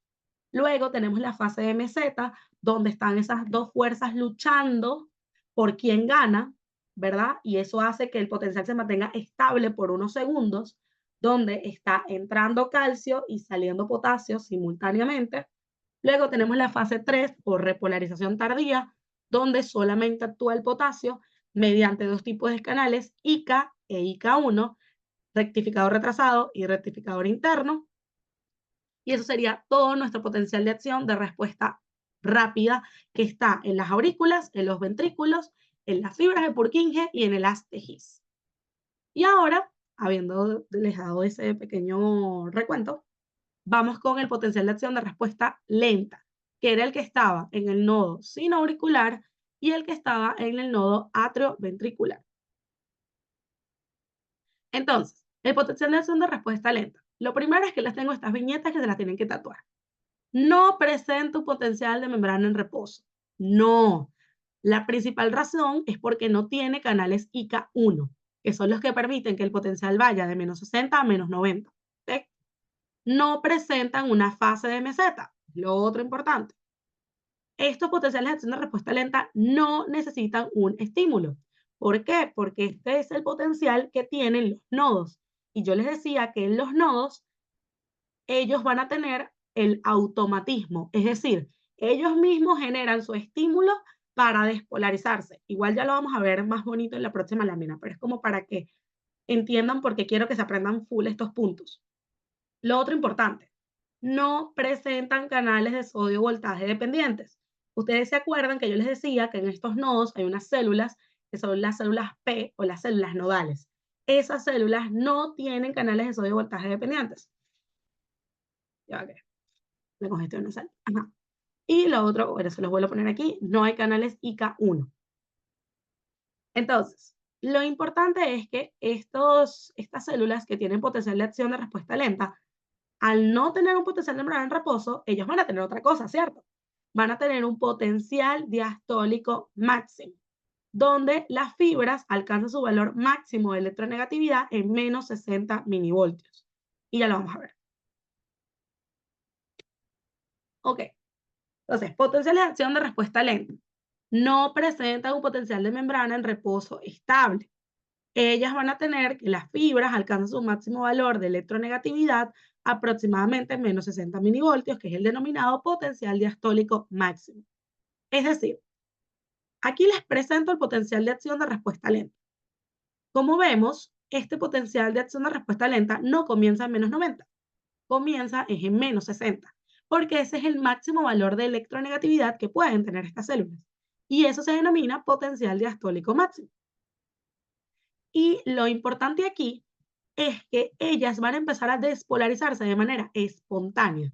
Luego tenemos la fase de meseta, donde están esas dos fuerzas luchando por quién gana, ¿verdad? Y eso hace que el potencial se mantenga estable por unos segundos, donde está entrando calcio y saliendo potasio simultáneamente. Luego tenemos la fase 3 o repolarización tardía, donde solamente actúa el potasio mediante dos tipos de canales, ICA e ICA1, rectificador retrasado y rectificador interno. Y eso sería todo nuestro potencial de acción de respuesta rápida que está en las aurículas, en los ventrículos, en las fibras de Purkinje y en el haz de His. Y ahora, habiendo dejado ese pequeño recuento, vamos con el potencial de acción de respuesta lenta, que era el que estaba en el nodo sinoauricular y el que estaba en el nodo atrioventricular. Entonces, el potencial de acción de respuesta lenta. Lo primero es que les tengo estas viñetas que se las tienen que tatuar. No presenta un potencial de membrana en reposo. No. La principal razón es porque no tiene canales ICA1, que son los que permiten que el potencial vaya de menos 60 a menos 90. ¿Ok? No presentan una fase de meseta. Lo otro importante. Estos potenciales de acción de respuesta lenta no necesitan un estímulo. ¿Por qué? Porque este es el potencial que tienen los nodos. Y yo les decía que en los nodos ellos van a tener el automatismo, es decir, ellos mismos generan su estímulo para despolarizarse. Igual ya lo vamos a ver más bonito en la próxima lámina, pero es como para que entiendan por qué quiero que se aprendan full estos puntos. Lo otro importante, no presentan canales de sodio voltaje dependientes. Ustedes se acuerdan que yo les decía que en estos nodos hay unas células que son las células P o las células nodales. Esas células no tienen canales de sodio voltaje dependientes. Ya que la congestión nasal. Ajá. Y lo otro, bueno, se los vuelvo a poner aquí, no hay canales ICA1. Entonces, lo importante es que estas células que tienen potencial de acción de respuesta lenta, al no tener un potencial de membrana en reposo, ellos van a tener otra cosa, ¿cierto? Van a tener un potencial diastólico máximo, donde las fibras alcanzan su valor máximo de electronegatividad en menos 60 milivoltios. Y ya lo vamos a ver. Ok. Entonces, potenciales de acción de respuesta lenta. No presentan un potencial de membrana en reposo estable. Ellas van a tener que las fibras alcanzan su máximo valor de electronegatividad aproximadamente en menos 60 milivoltios, que es el denominado potencial diastólico máximo. Es decir, aquí les presento el potencial de acción de respuesta lenta. Como vemos, este potencial de acción de respuesta lenta no comienza en menos 90, comienza en menos 60, porque ese es el máximo valor de electronegatividad que pueden tener estas células. Y eso se denomina potencial diastólico máximo. Y lo importante aquí es que ellas van a empezar a despolarizarse de manera espontánea.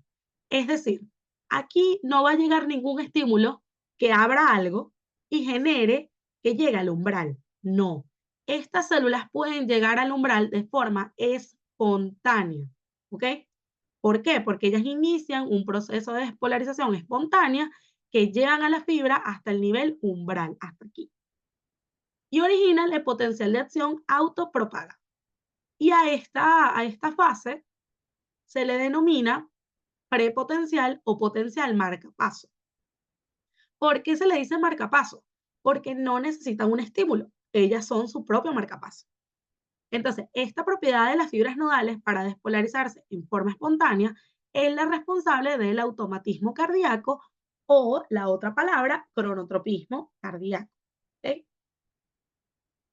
Es decir, aquí no va a llegar ningún estímulo que abra algo y genere que llegue al umbral. No. Estas células pueden llegar al umbral de forma espontánea. ¿Ok? ¿Por qué? Porque ellas inician un proceso de despolarización espontánea que llevan a la fibra hasta el nivel umbral, hasta aquí. Y originan el potencial de acción autopropaga. Y a esta fase se le denomina prepotencial o potencial marcapaso. ¿Por qué se le dice marcapaso? Porque no necesitan un estímulo, ellas son su propio marcapaso. Entonces, esta propiedad de las fibras nodales para despolarizarse en forma espontánea es la responsable del automatismo cardíaco o la otra palabra, cronotropismo cardíaco. ¿Ok?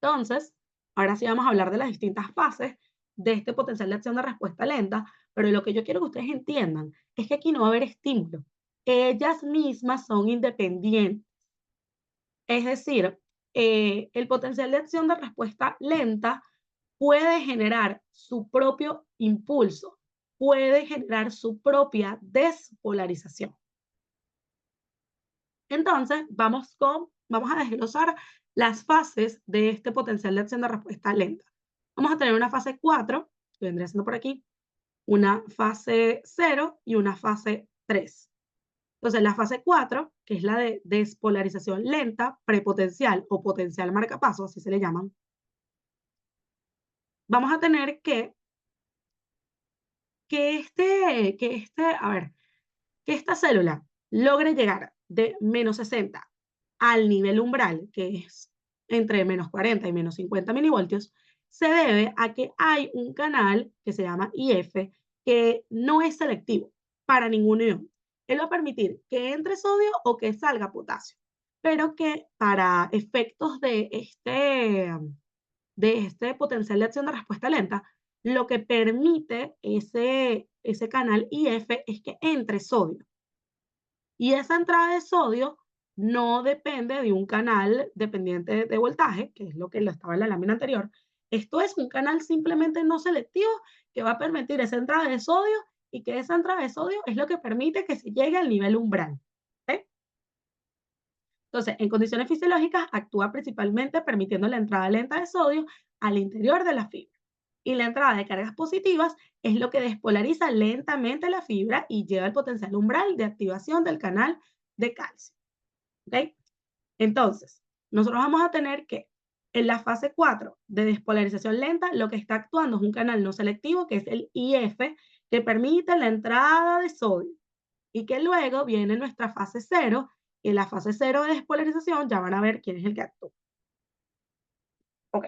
Entonces, ahora sí vamos a hablar de las distintas fases de este potencial de acción de respuesta lenta, pero lo que yo quiero que ustedes entiendan es que aquí no va a haber estímulo. Ellas mismas son independientes. Es decir, el potencial de acción de respuesta lenta puede generar su propio impulso, puede generar su propia despolarización. Entonces, vamos a desglosar las fases de este potencial de acción de respuesta lenta. Vamos a tener una fase 4, que vendría siendo por aquí, una fase 0 y una fase 3. Entonces, la fase 4, que es la de despolarización lenta, prepotencial o potencial marcapaso, así se le llaman, vamos a tener a ver, que esta célula logre llegar de -60 al nivel umbral, que es entre -40 y -50 milivoltios, se debe a que hay un canal que se llama IF que no es selectivo para ningún ion. Él va a permitir que entre sodio o que salga potasio, pero que para efectos de este potencial de acción de respuesta lenta, lo que permite ese canal IF es que entre sodio. Y esa entrada de sodio no depende de un canal dependiente de voltaje, que es lo que lo estaba en la lámina anterior. Esto es un canal simplemente no selectivo que va a permitir esa entrada de sodio y que esa entrada de sodio es lo que permite que se llegue al nivel umbral. ¿Ok? Entonces, en condiciones fisiológicas actúa principalmente permitiendo la entrada lenta de sodio al interior de la fibra. Y la entrada de cargas positivas es lo que despolariza lentamente la fibra y lleva el potencial umbral de activación del canal de calcio. ¿Ok? Entonces, nosotros vamos a tener que en la fase 4 de despolarización lenta, lo que está actuando es un canal no selectivo, que es el IF, que permite la entrada de sodio. Y que luego viene nuestra fase 0. En la fase 0 de despolarización ya van a ver quién es el que actúa. Ok.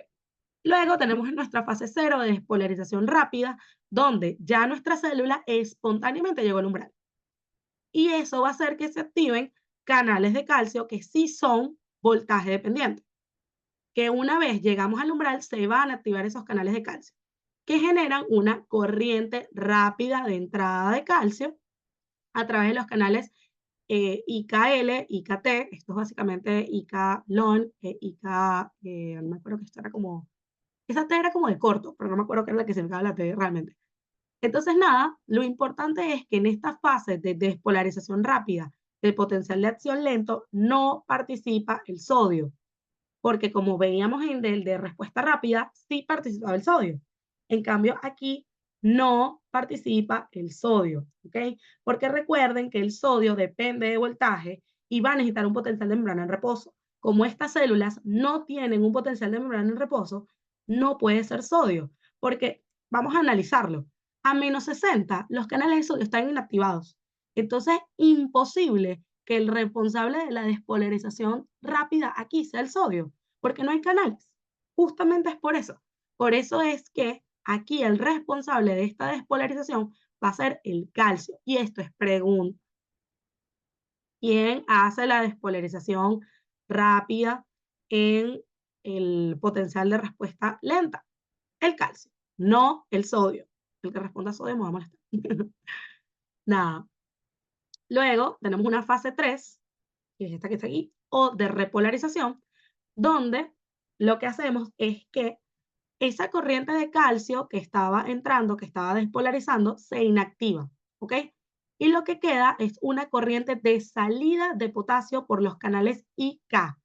Luego tenemos en nuestra fase 0 de despolarización rápida, donde ya nuestra célula espontáneamente llegó al umbral. Y eso va a hacer que se activen canales de calcio que sí son voltaje dependientes, que una vez llegamos al umbral se van a activar esos canales de calcio, que generan una corriente rápida de entrada de calcio a través de los canales IKL, IKT, esto es básicamente IK-LON, IK, no me acuerdo que esto era como, esa T era como de corto, pero no me acuerdo qué era la que significaba la T realmente. Entonces, nada, lo importante es que en esta fase de despolarización rápida del potencial de acción lento no participa el sodio, porque como veíamos en el de respuesta rápida, sí participaba el sodio. En cambio, aquí no participa el sodio, ¿ok? Porque recuerden que el sodio depende de voltaje y va a necesitar un potencial de membrana en reposo. Como estas células no tienen un potencial de membrana en reposo, no puede ser sodio, porque vamos a analizarlo. A -60, los canales de sodio están inactivados. Entonces, imposible que el responsable de la despolarización rápida aquí sea el sodio, porque no hay canales. Justamente es por eso. Por eso es que aquí el responsable de esta despolarización va a ser el calcio. Y esto es pregunta. ¿Quién hace la despolarización rápida en el potencial de respuesta lenta? El calcio, no el sodio. El que responda a sodio me va a molestar. Nada. Luego tenemos una fase 3, que es esta que está aquí, o de repolarización, donde lo que hacemos es que esa corriente de calcio que estaba entrando, que estaba despolarizando, se inactiva, ¿ok? Y lo que queda es una corriente de salida de potasio por los canales IK,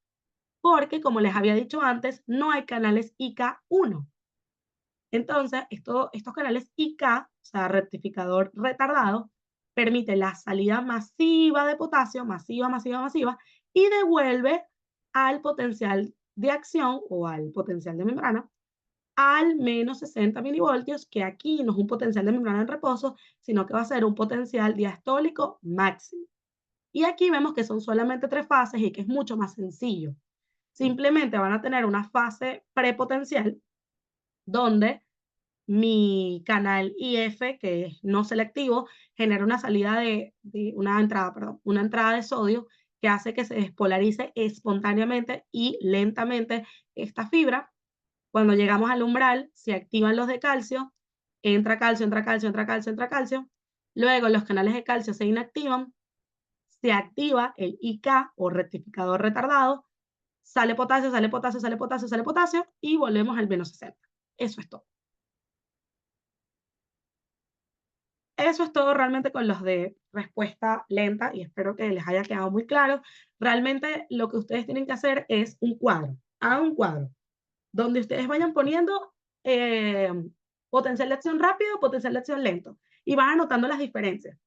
porque como les había dicho antes, no hay canales IK1. Entonces, estos canales IK, o sea, rectificador retardado, permite la salida masiva de potasio, masiva, masiva, masiva, y devuelve al potencial de acción o al potencial de membrana al -60 milivoltios, que aquí no es un potencial de membrana en reposo, sino que va a ser un potencial diastólico máximo. Y aquí vemos que son solamente 3 fases y que es mucho más sencillo. Simplemente van a tener una fase prepotencial donde mi canal IF, que es no selectivo, genera una salida una entrada, perdón, una entrada de sodio que hace que se despolarice espontáneamente y lentamente esta fibra. Cuando llegamos al umbral, se activan los de calcio, entra calcio, entra calcio, entra calcio, entra calcio. Luego los canales de calcio se inactivan, se activa el IK o rectificador retardado, sale potasio, sale potasio, sale potasio, sale potasio y volvemos al -60. Eso es todo. Eso es todo realmente con los de respuesta lenta y espero que les haya quedado muy claro. Realmente lo que ustedes tienen que hacer es un cuadro. Hagan un cuadro donde ustedes vayan poniendo potencial de acción rápido, potencial de acción lento y van anotando las diferencias.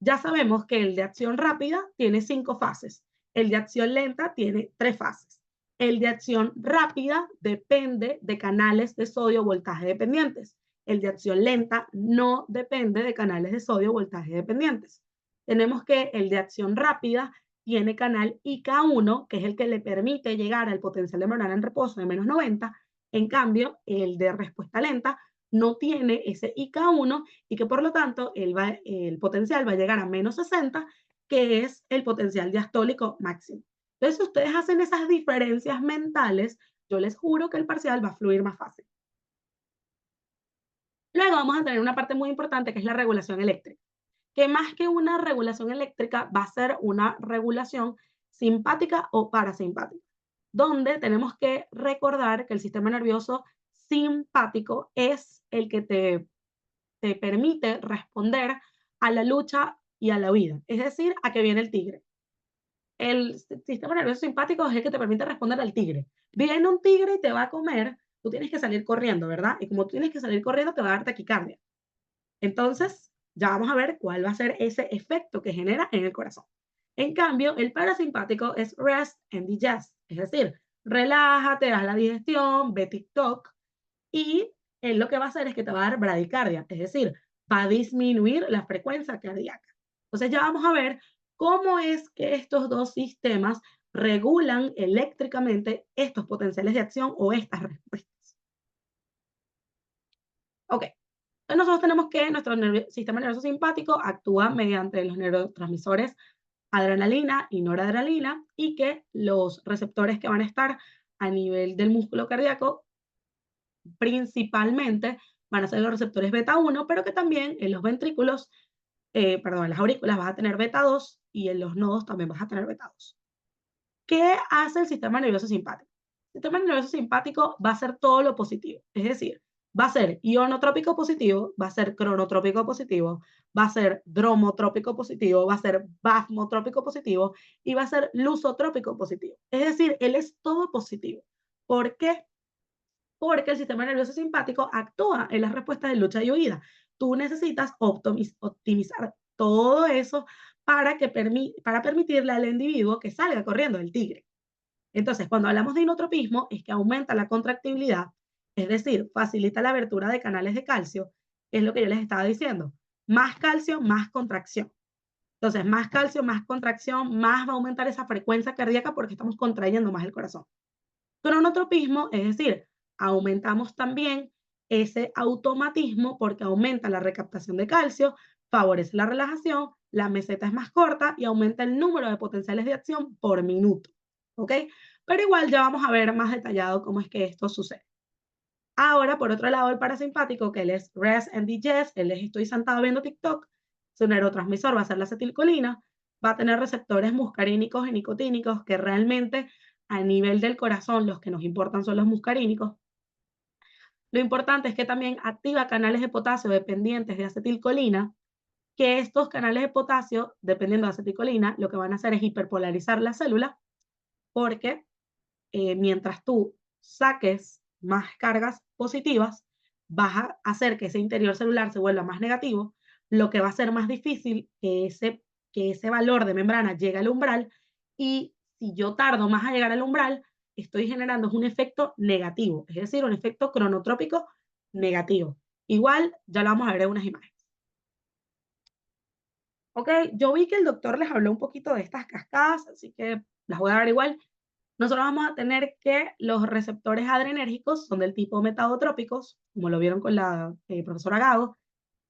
Ya sabemos que el de acción rápida tiene 5 fases, el de acción lenta tiene 3 fases. El de acción rápida depende de canales de sodio voltaje dependientes. El de acción lenta no depende de canales de sodio voltaje dependientes. Tenemos que el de acción rápida tiene canal IK1, que es el que le permite llegar al potencial de membrana en reposo de menos 90. En cambio, el de respuesta lenta no tiene ese IK1 y que por lo tanto el potencial va a llegar a menos 60, que es el potencial diastólico máximo. Entonces, si ustedes hacen esas diferencias mentales, yo les juro que el parcial va a fluir más fácil. Luego vamos a tener una parte muy importante que es la regulación eléctrica, que más que una regulación eléctrica va a ser una regulación simpática o parasimpática, donde tenemos que recordar que el sistema nervioso simpático es el que te permite responder a la lucha y a la huida, es decir, a que viene el tigre. El sistema nervioso simpático es el que te permite responder al tigre. Viene un tigre y te va a comer, tú tienes que salir corriendo, ¿verdad? Y como tú tienes que salir corriendo, te va a dar taquicardia. Entonces, ya vamos a ver cuál va a ser ese efecto que genera en el corazón. En cambio, el parasimpático es rest and digest, es decir, relájate, haz la digestión, ve TikTok y él lo que va a hacer es que te va a dar bradicardia, es decir, va a disminuir la frecuencia cardíaca. Entonces ya vamos a ver cómo es que estos dos sistemas regulan eléctricamente estos potenciales de acción o estas respuestas. Ok, entonces nosotros tenemos que nuestro sistema nervioso simpático actúa mediante los neurotransmisores adrenalina y noradrenalina y que los receptores que van a estar a nivel del músculo cardíaco principalmente van a ser los receptores beta 1, pero que también en los ventrículos, perdón, en las aurículas vas a tener beta 2 y en los nodos también vas a tener beta 2. ¿Qué hace el sistema nervioso simpático? El sistema nervioso simpático va a ser todo lo positivo, es decir, va a ser ionotrópico positivo, va a ser cronotrópico positivo, va a ser dromotrópico positivo, va a ser basmotrópico positivo y va a ser lusotrópico positivo. Es decir, él es todo positivo. ¿Por qué? Porque el sistema nervioso simpático actúa en las respuestas de lucha y huida. Tú necesitas optimizar todo eso para permitirle al individuo que salga corriendo del tigre. Entonces, cuando hablamos de inotropismo, es que aumenta la contractibilidad, es decir, facilita la abertura de canales de calcio, es lo que yo les estaba diciendo. Más calcio, más contracción. Entonces, más calcio, más contracción, más va a aumentar esa frecuencia cardíaca porque estamos contrayendo más el corazón. Cronotropismo, es decir, aumentamos también ese automatismo porque aumenta la recaptación de calcio, favorece la relajación, la meseta es más corta y aumenta el número de potenciales de acción por minuto. ¿Ok? Pero igual ya vamos a ver más detallado cómo es que esto sucede. Ahora, por otro lado, el parasimpático, que él es rest and digest, él es estoy sentado viendo TikTok, su neurotransmisor va a ser la acetilcolina, va a tener receptores muscarínicos y nicotínicos que realmente a nivel del corazón los que nos importan son los muscarínicos. Lo importante es que también activa canales de potasio dependientes de acetilcolina, que estos canales de potasio, dependiendo de acetilcolina, lo que van a hacer es hiperpolarizar la célula porque mientras tú saques más cargas positivas, vas a hacer que ese interior celular se vuelva más negativo, lo que va a ser más difícil que ese valor de membrana llegue al umbral y si yo tardo más a llegar al umbral, estoy generando un efecto negativo, es decir, un efecto cronotrópico negativo. Igual, ya lo vamos a ver en unas imágenes. Ok, yo vi que el doctor les habló un poquito de estas cascadas, así que las voy a dar igual. Nosotros vamos a tener que los receptores adrenérgicos son del tipo metadotrópicos, como lo vieron con la profesora Gago.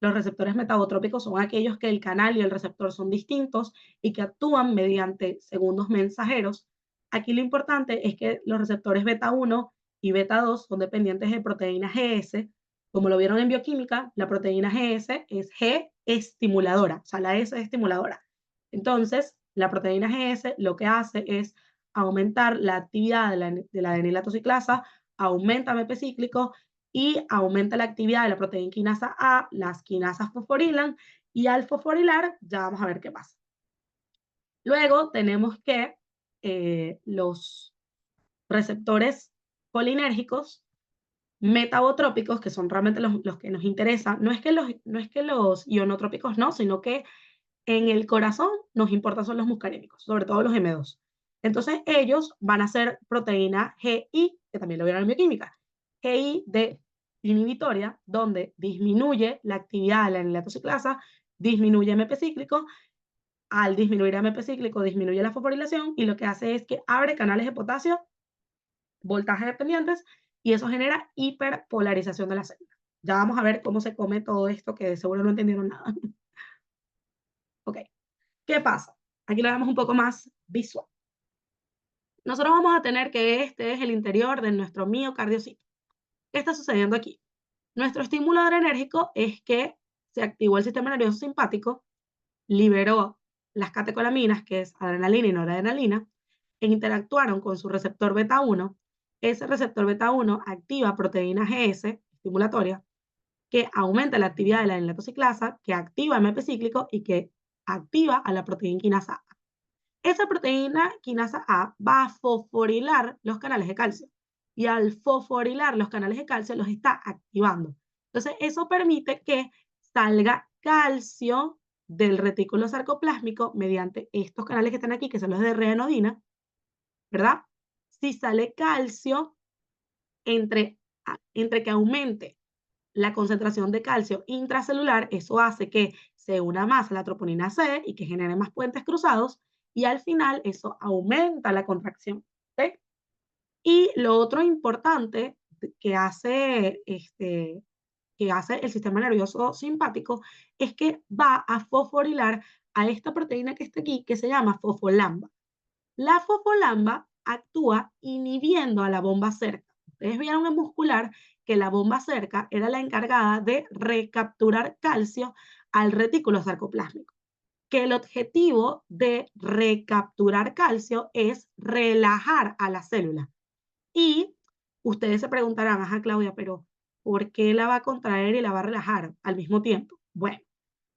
Los receptores metadotrópicos son aquellos que el canal y el receptor son distintos y que actúan mediante segundos mensajeros. Aquí lo importante es que los receptores beta 1 y beta 2 son dependientes de proteína GS. Como lo vieron en bioquímica, la proteína GS es G estimuladora, o sea, la S es estimuladora. Entonces, la proteína GS lo que hace es aumentar la actividad de la adenilatociclasa, aumenta MP cíclico y aumenta la actividad de la proteína quinasa A, las quinasas fosforilan y al fosforilar ya vamos a ver qué pasa. Luego tenemos que los receptores colinérgicos metabotrópicos, que son realmente los que nos interesan, no es que los ionotrópicos no, sino que En el corazón nos importan son los muscarínicos, sobre todo los M2. Entonces, ellos van a ser proteína GI, que también lo vieron en bioquímica, GI de inhibitoria, donde disminuye la actividad de la anilato ciclasa, disminuye MP cíclico. Al disminuir MP cíclico, disminuye la fosforilación y lo que hace es que abre canales de potasio, voltajes dependientes, y eso genera hiperpolarización de la célula. Ya vamos a ver cómo se come todo esto, que de seguro no entendieron nada. Ok, ¿qué pasa? Aquí lo vemos un poco más visual. Nosotros vamos a tener que este es el interior de nuestro miocardiocito. ¿Qué está sucediendo aquí? Nuestro estímulo adrenérgico es que se activó el sistema nervioso simpático, liberó las catecolaminas, que es adrenalina y noradrenalina, e interactuaron con su receptor beta 1. Ese receptor beta 1 activa proteína GS estimulatoria, que aumenta la actividad de la anilatociclasa, que activa MP cíclico y que activa a la proteína quinasa A. Esa proteína quinasa A va a fosforilar los canales de calcio y al fosforilar los canales de calcio los está activando. Entonces, eso permite que salga calcio del retículo sarcoplásmico mediante estos canales que están aquí, que son los de renodina, ¿verdad? Si sale calcio, entre que aumente la concentración de calcio intracelular, eso hace que se una más a la troponina C y que genere más puentes cruzados, y al final eso aumenta la contracción. ¿Ok? Y lo otro importante que hace el sistema nervioso simpático es que va a fosforilar a esta proteína que está aquí, que se llama fosfolamba. La fosfolamba actúa inhibiendo a la bomba cerca. Ustedes vieron en muscular que la bomba cerca era la encargada de recapturar calcio al retículo sarcoplásmico, que el objetivo de recapturar calcio es relajar a la célula. Y ustedes se preguntarán, ajá, Claudia, pero ¿por qué la va a contraer y la va a relajar al mismo tiempo? Bueno,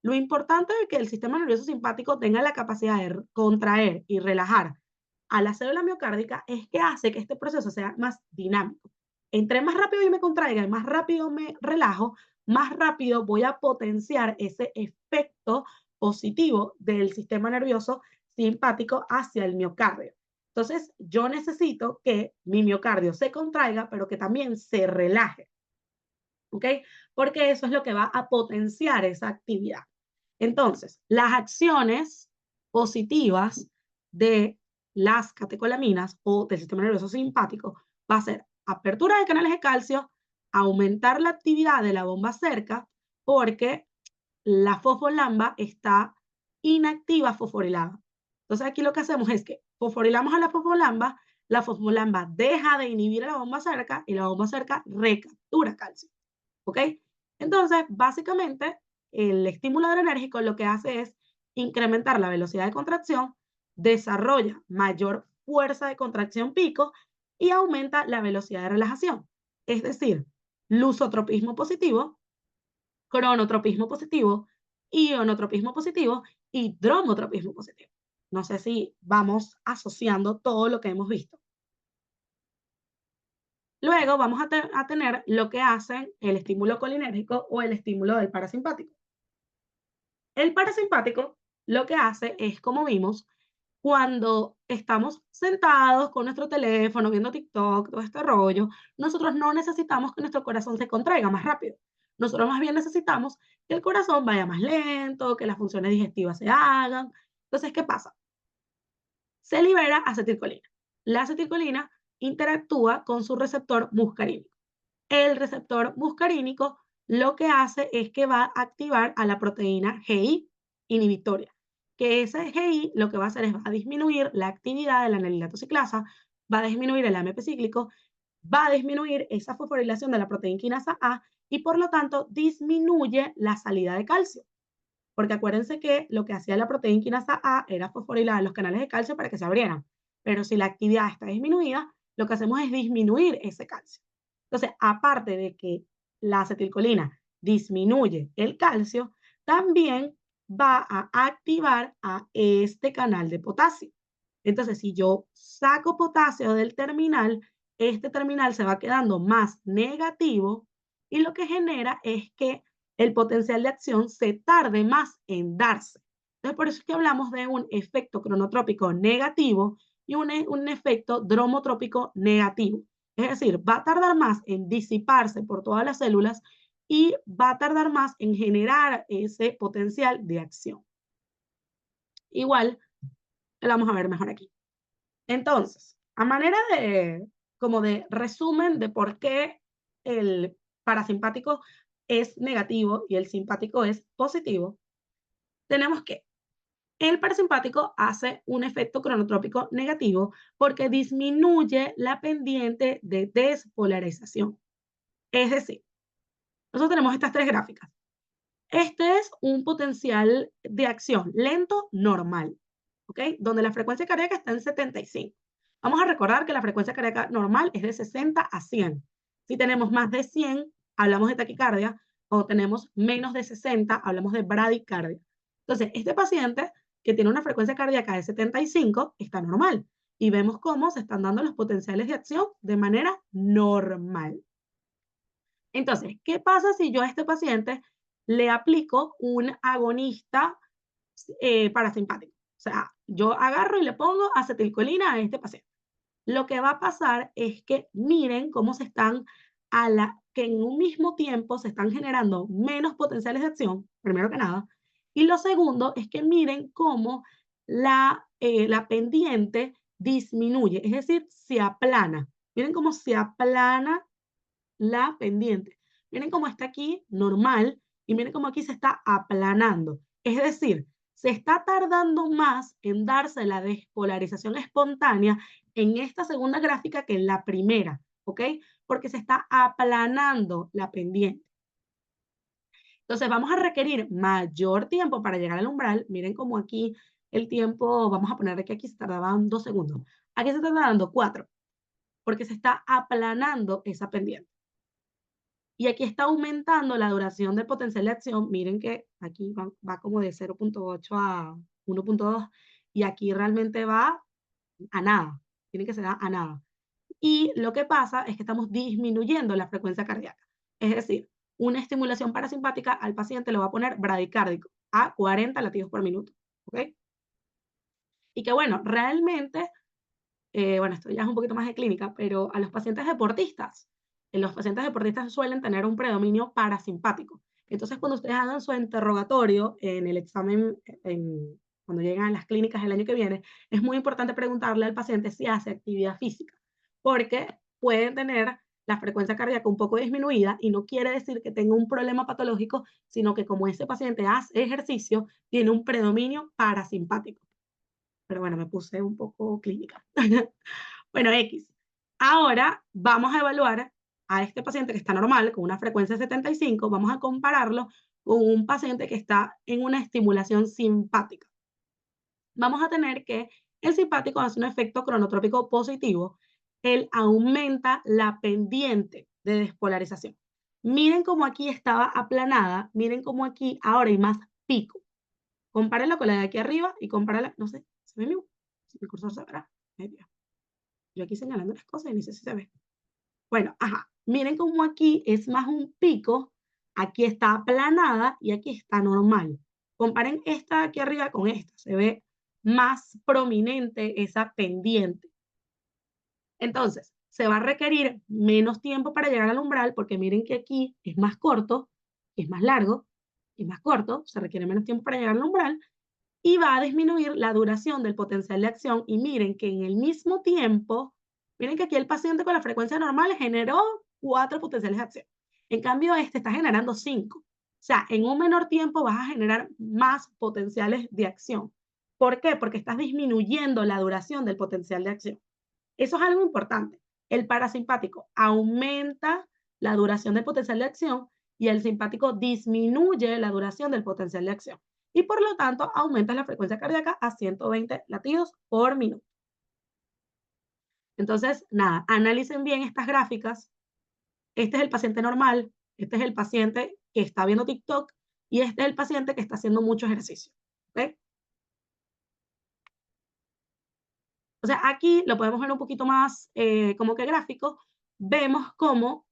lo importante de que el sistema nervioso simpático tenga la capacidad de contraer y relajar a la célula miocárdica es que hace que este proceso sea más dinámico. Entre más rápido yo me contraiga y más rápido me relajo, más rápido voy a potenciar ese efecto positivo del sistema nervioso simpático hacia el miocardio. Entonces, yo necesito que mi miocardio se contraiga, pero que también se relaje, ¿ok? Porque eso es lo que va a potenciar esa actividad. Entonces, las acciones positivas de las catecolaminas o del sistema nervioso simpático va a ser apertura de canales de calcio, aumentar la actividad de la bomba cerca, porque la fosfolamba está inactiva fosforilada. Entonces aquí lo que hacemos es que fosforilamos a la fosfolamba deja de inhibir a la bomba cerca y la bomba cerca recaptura calcio. ¿Ok? Entonces, básicamente, el estímulo adrenérgico lo que hace es incrementar la velocidad de contracción, desarrolla mayor fuerza de contracción pico y aumenta la velocidad de relajación. Es decir, lusotropismo positivo, cronotropismo positivo, ionotropismo positivo y dromotropismo positivo. No sé si vamos asociando todo lo que hemos visto. Luego vamos a tener lo que hacen el estímulo colinérgico o el estímulo del parasimpático. El parasimpático lo que hace es, como vimos, cuando estamos sentados con nuestro teléfono, viendo TikTok, todo este rollo, nosotros no necesitamos que nuestro corazón se contraiga más rápido. Nosotros más bien necesitamos que el corazón vaya más lento, que las funciones digestivas se hagan. Entonces, ¿qué pasa? Se libera acetilcolina. La acetilcolina interactúa con su receptor muscarínico. El receptor muscarínico lo que hace es que va a activar a la proteína GI inhibitoria, que ese GI lo que va a hacer es va a disminuir la actividad de la anililatociclasa, va a disminuir el AMP cíclico, va a disminuir esa fosforilación de la proteína quinasa A y por lo tanto disminuye la salida de calcio. Porque acuérdense que lo que hacía la proteína quinasa A era fosforilar los canales de calcio para que se abrieran. Pero si la actividad está disminuida, lo que hacemos es disminuir ese calcio. Entonces, aparte de que la acetilcolina disminuye el calcio, también va a activar a este canal de potasio. Entonces, si yo saco potasio del terminal, este terminal se va quedando más negativo y lo que genera es que el potencial de acción se tarde más en darse. Entonces, por eso es que hablamos de un efecto cronotrópico negativo y un efecto dromotrópico negativo. Es decir, va a tardar más en disiparse por todas las células y va a tardar más en generar ese potencial de acción. Igual, lo vamos a ver mejor aquí. Entonces, a manera de, como de resumen de por qué el parasimpático es negativo y el simpático es positivo, tenemos que el parasimpático hace un efecto cronotrópico negativo porque disminuye la pendiente de despolarización. Es decir, nosotros tenemos estas tres gráficas. Este es un potencial de acción lento normal, ¿ok? Donde la frecuencia cardíaca está en 75. Vamos a recordar que la frecuencia cardíaca normal es de 60 a 100. Si tenemos más de 100, hablamos de taquicardia, o tenemos menos de 60, hablamos de bradicardia. Entonces, este paciente que tiene una frecuencia cardíaca de 75 está normal y vemos cómo se están dando los potenciales de acción de manera normal. Entonces, ¿qué pasa si yo a este paciente le aplico un agonista parasimpático? O sea, yo agarro y le pongo acetilcolina a este paciente. Lo que va a pasar es que miren cómo se están que en un mismo tiempo se están generando menos potenciales de acción, primero que nada. Y lo segundo es que miren cómo la pendiente disminuye, es decir, se aplana. Miren cómo se aplana la pendiente. Miren cómo está aquí normal y miren cómo aquí se está aplanando. Es decir, se está tardando más en darse la despolarización espontánea en esta segunda gráfica que en la primera, ¿ok? Porque se está aplanando la pendiente. Entonces vamos a requerir mayor tiempo para llegar al umbral. Miren cómo aquí el tiempo, vamos a poner que aquí se tardaban 2 segundos. Aquí se está dando 4, porque se está aplanando esa pendiente. Y aquí está aumentando la duración del potencial de acción. Miren que aquí va como de 0.8 a 1.2 y aquí realmente va a nada. Tiene que ser a nada. Y lo que pasa es que estamos disminuyendo la frecuencia cardíaca. Es decir, una estimulación parasimpática al paciente lo va a poner bradicárdico a 40 latidos por minuto. ¿Ok? Y que bueno, realmente bueno, esto ya es un poquito más de clínica, pero a los pacientes deportistas, los pacientes deportistas suelen tener un predominio parasimpático. Entonces, cuando ustedes hagan su interrogatorio en el examen, cuando llegan a las clínicas el año que viene, es muy importante preguntarle al paciente si hace actividad física, porque pueden tener la frecuencia cardíaca un poco disminuida y no quiere decir que tenga un problema patológico, sino que como ese paciente hace ejercicio, tiene un predominio parasimpático. Pero bueno, me puse un poco clínica. Bueno, X. Ahora vamos a evaluar a este paciente que está normal, con una frecuencia de 75, vamos a compararlo con un paciente que está en una estimulación simpática. Vamos a tener que el simpático hace un efecto cronotrópico positivo. Él aumenta la pendiente de despolarización. Miren cómo aquí estaba aplanada, miren cómo aquí ahora hay más pico. Compárenlo con la de aquí arriba y compárenla, no sé, ¿se ve mi cursor se verá? Ay, Dios. Yo aquí señalando las cosas y ni sé si se ve. Bueno, ajá, miren cómo aquí es más un pico, aquí está aplanada y aquí está normal. Comparen esta aquí arriba con esta, se ve más prominente esa pendiente. Entonces, se va a requerir menos tiempo para llegar al umbral porque miren que aquí es más corto, es más largo, es más corto, se requiere menos tiempo para llegar al umbral y va a disminuir la duración del potencial de acción. Y miren que en el mismo tiempo, miren que aquí el paciente con la frecuencia normal generó 4 potenciales de acción. En cambio, este está generando 5. O sea, en un menor tiempo vas a generar más potenciales de acción. ¿Por qué? Porque estás disminuyendo la duración del potencial de acción. Eso es algo importante. El parasimpático aumenta la duración del potencial de acción y el simpático disminuye la duración del potencial de acción. Y por lo tanto, aumenta la frecuencia cardíaca a 120 latidos por minuto. Entonces, nada, analicen bien estas gráficas. Este es el paciente normal, este es el paciente que está viendo TikTok y este es el paciente que está haciendo mucho ejercicio. ¿Ok? O sea, aquí lo podemos ver un poquito más como que gráfico. Vemos cómo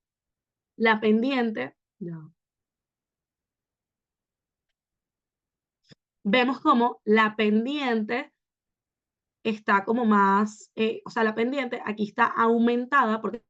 la pendiente, ya, vemos como la pendiente está como más, o sea, la pendiente aquí está aumentada porque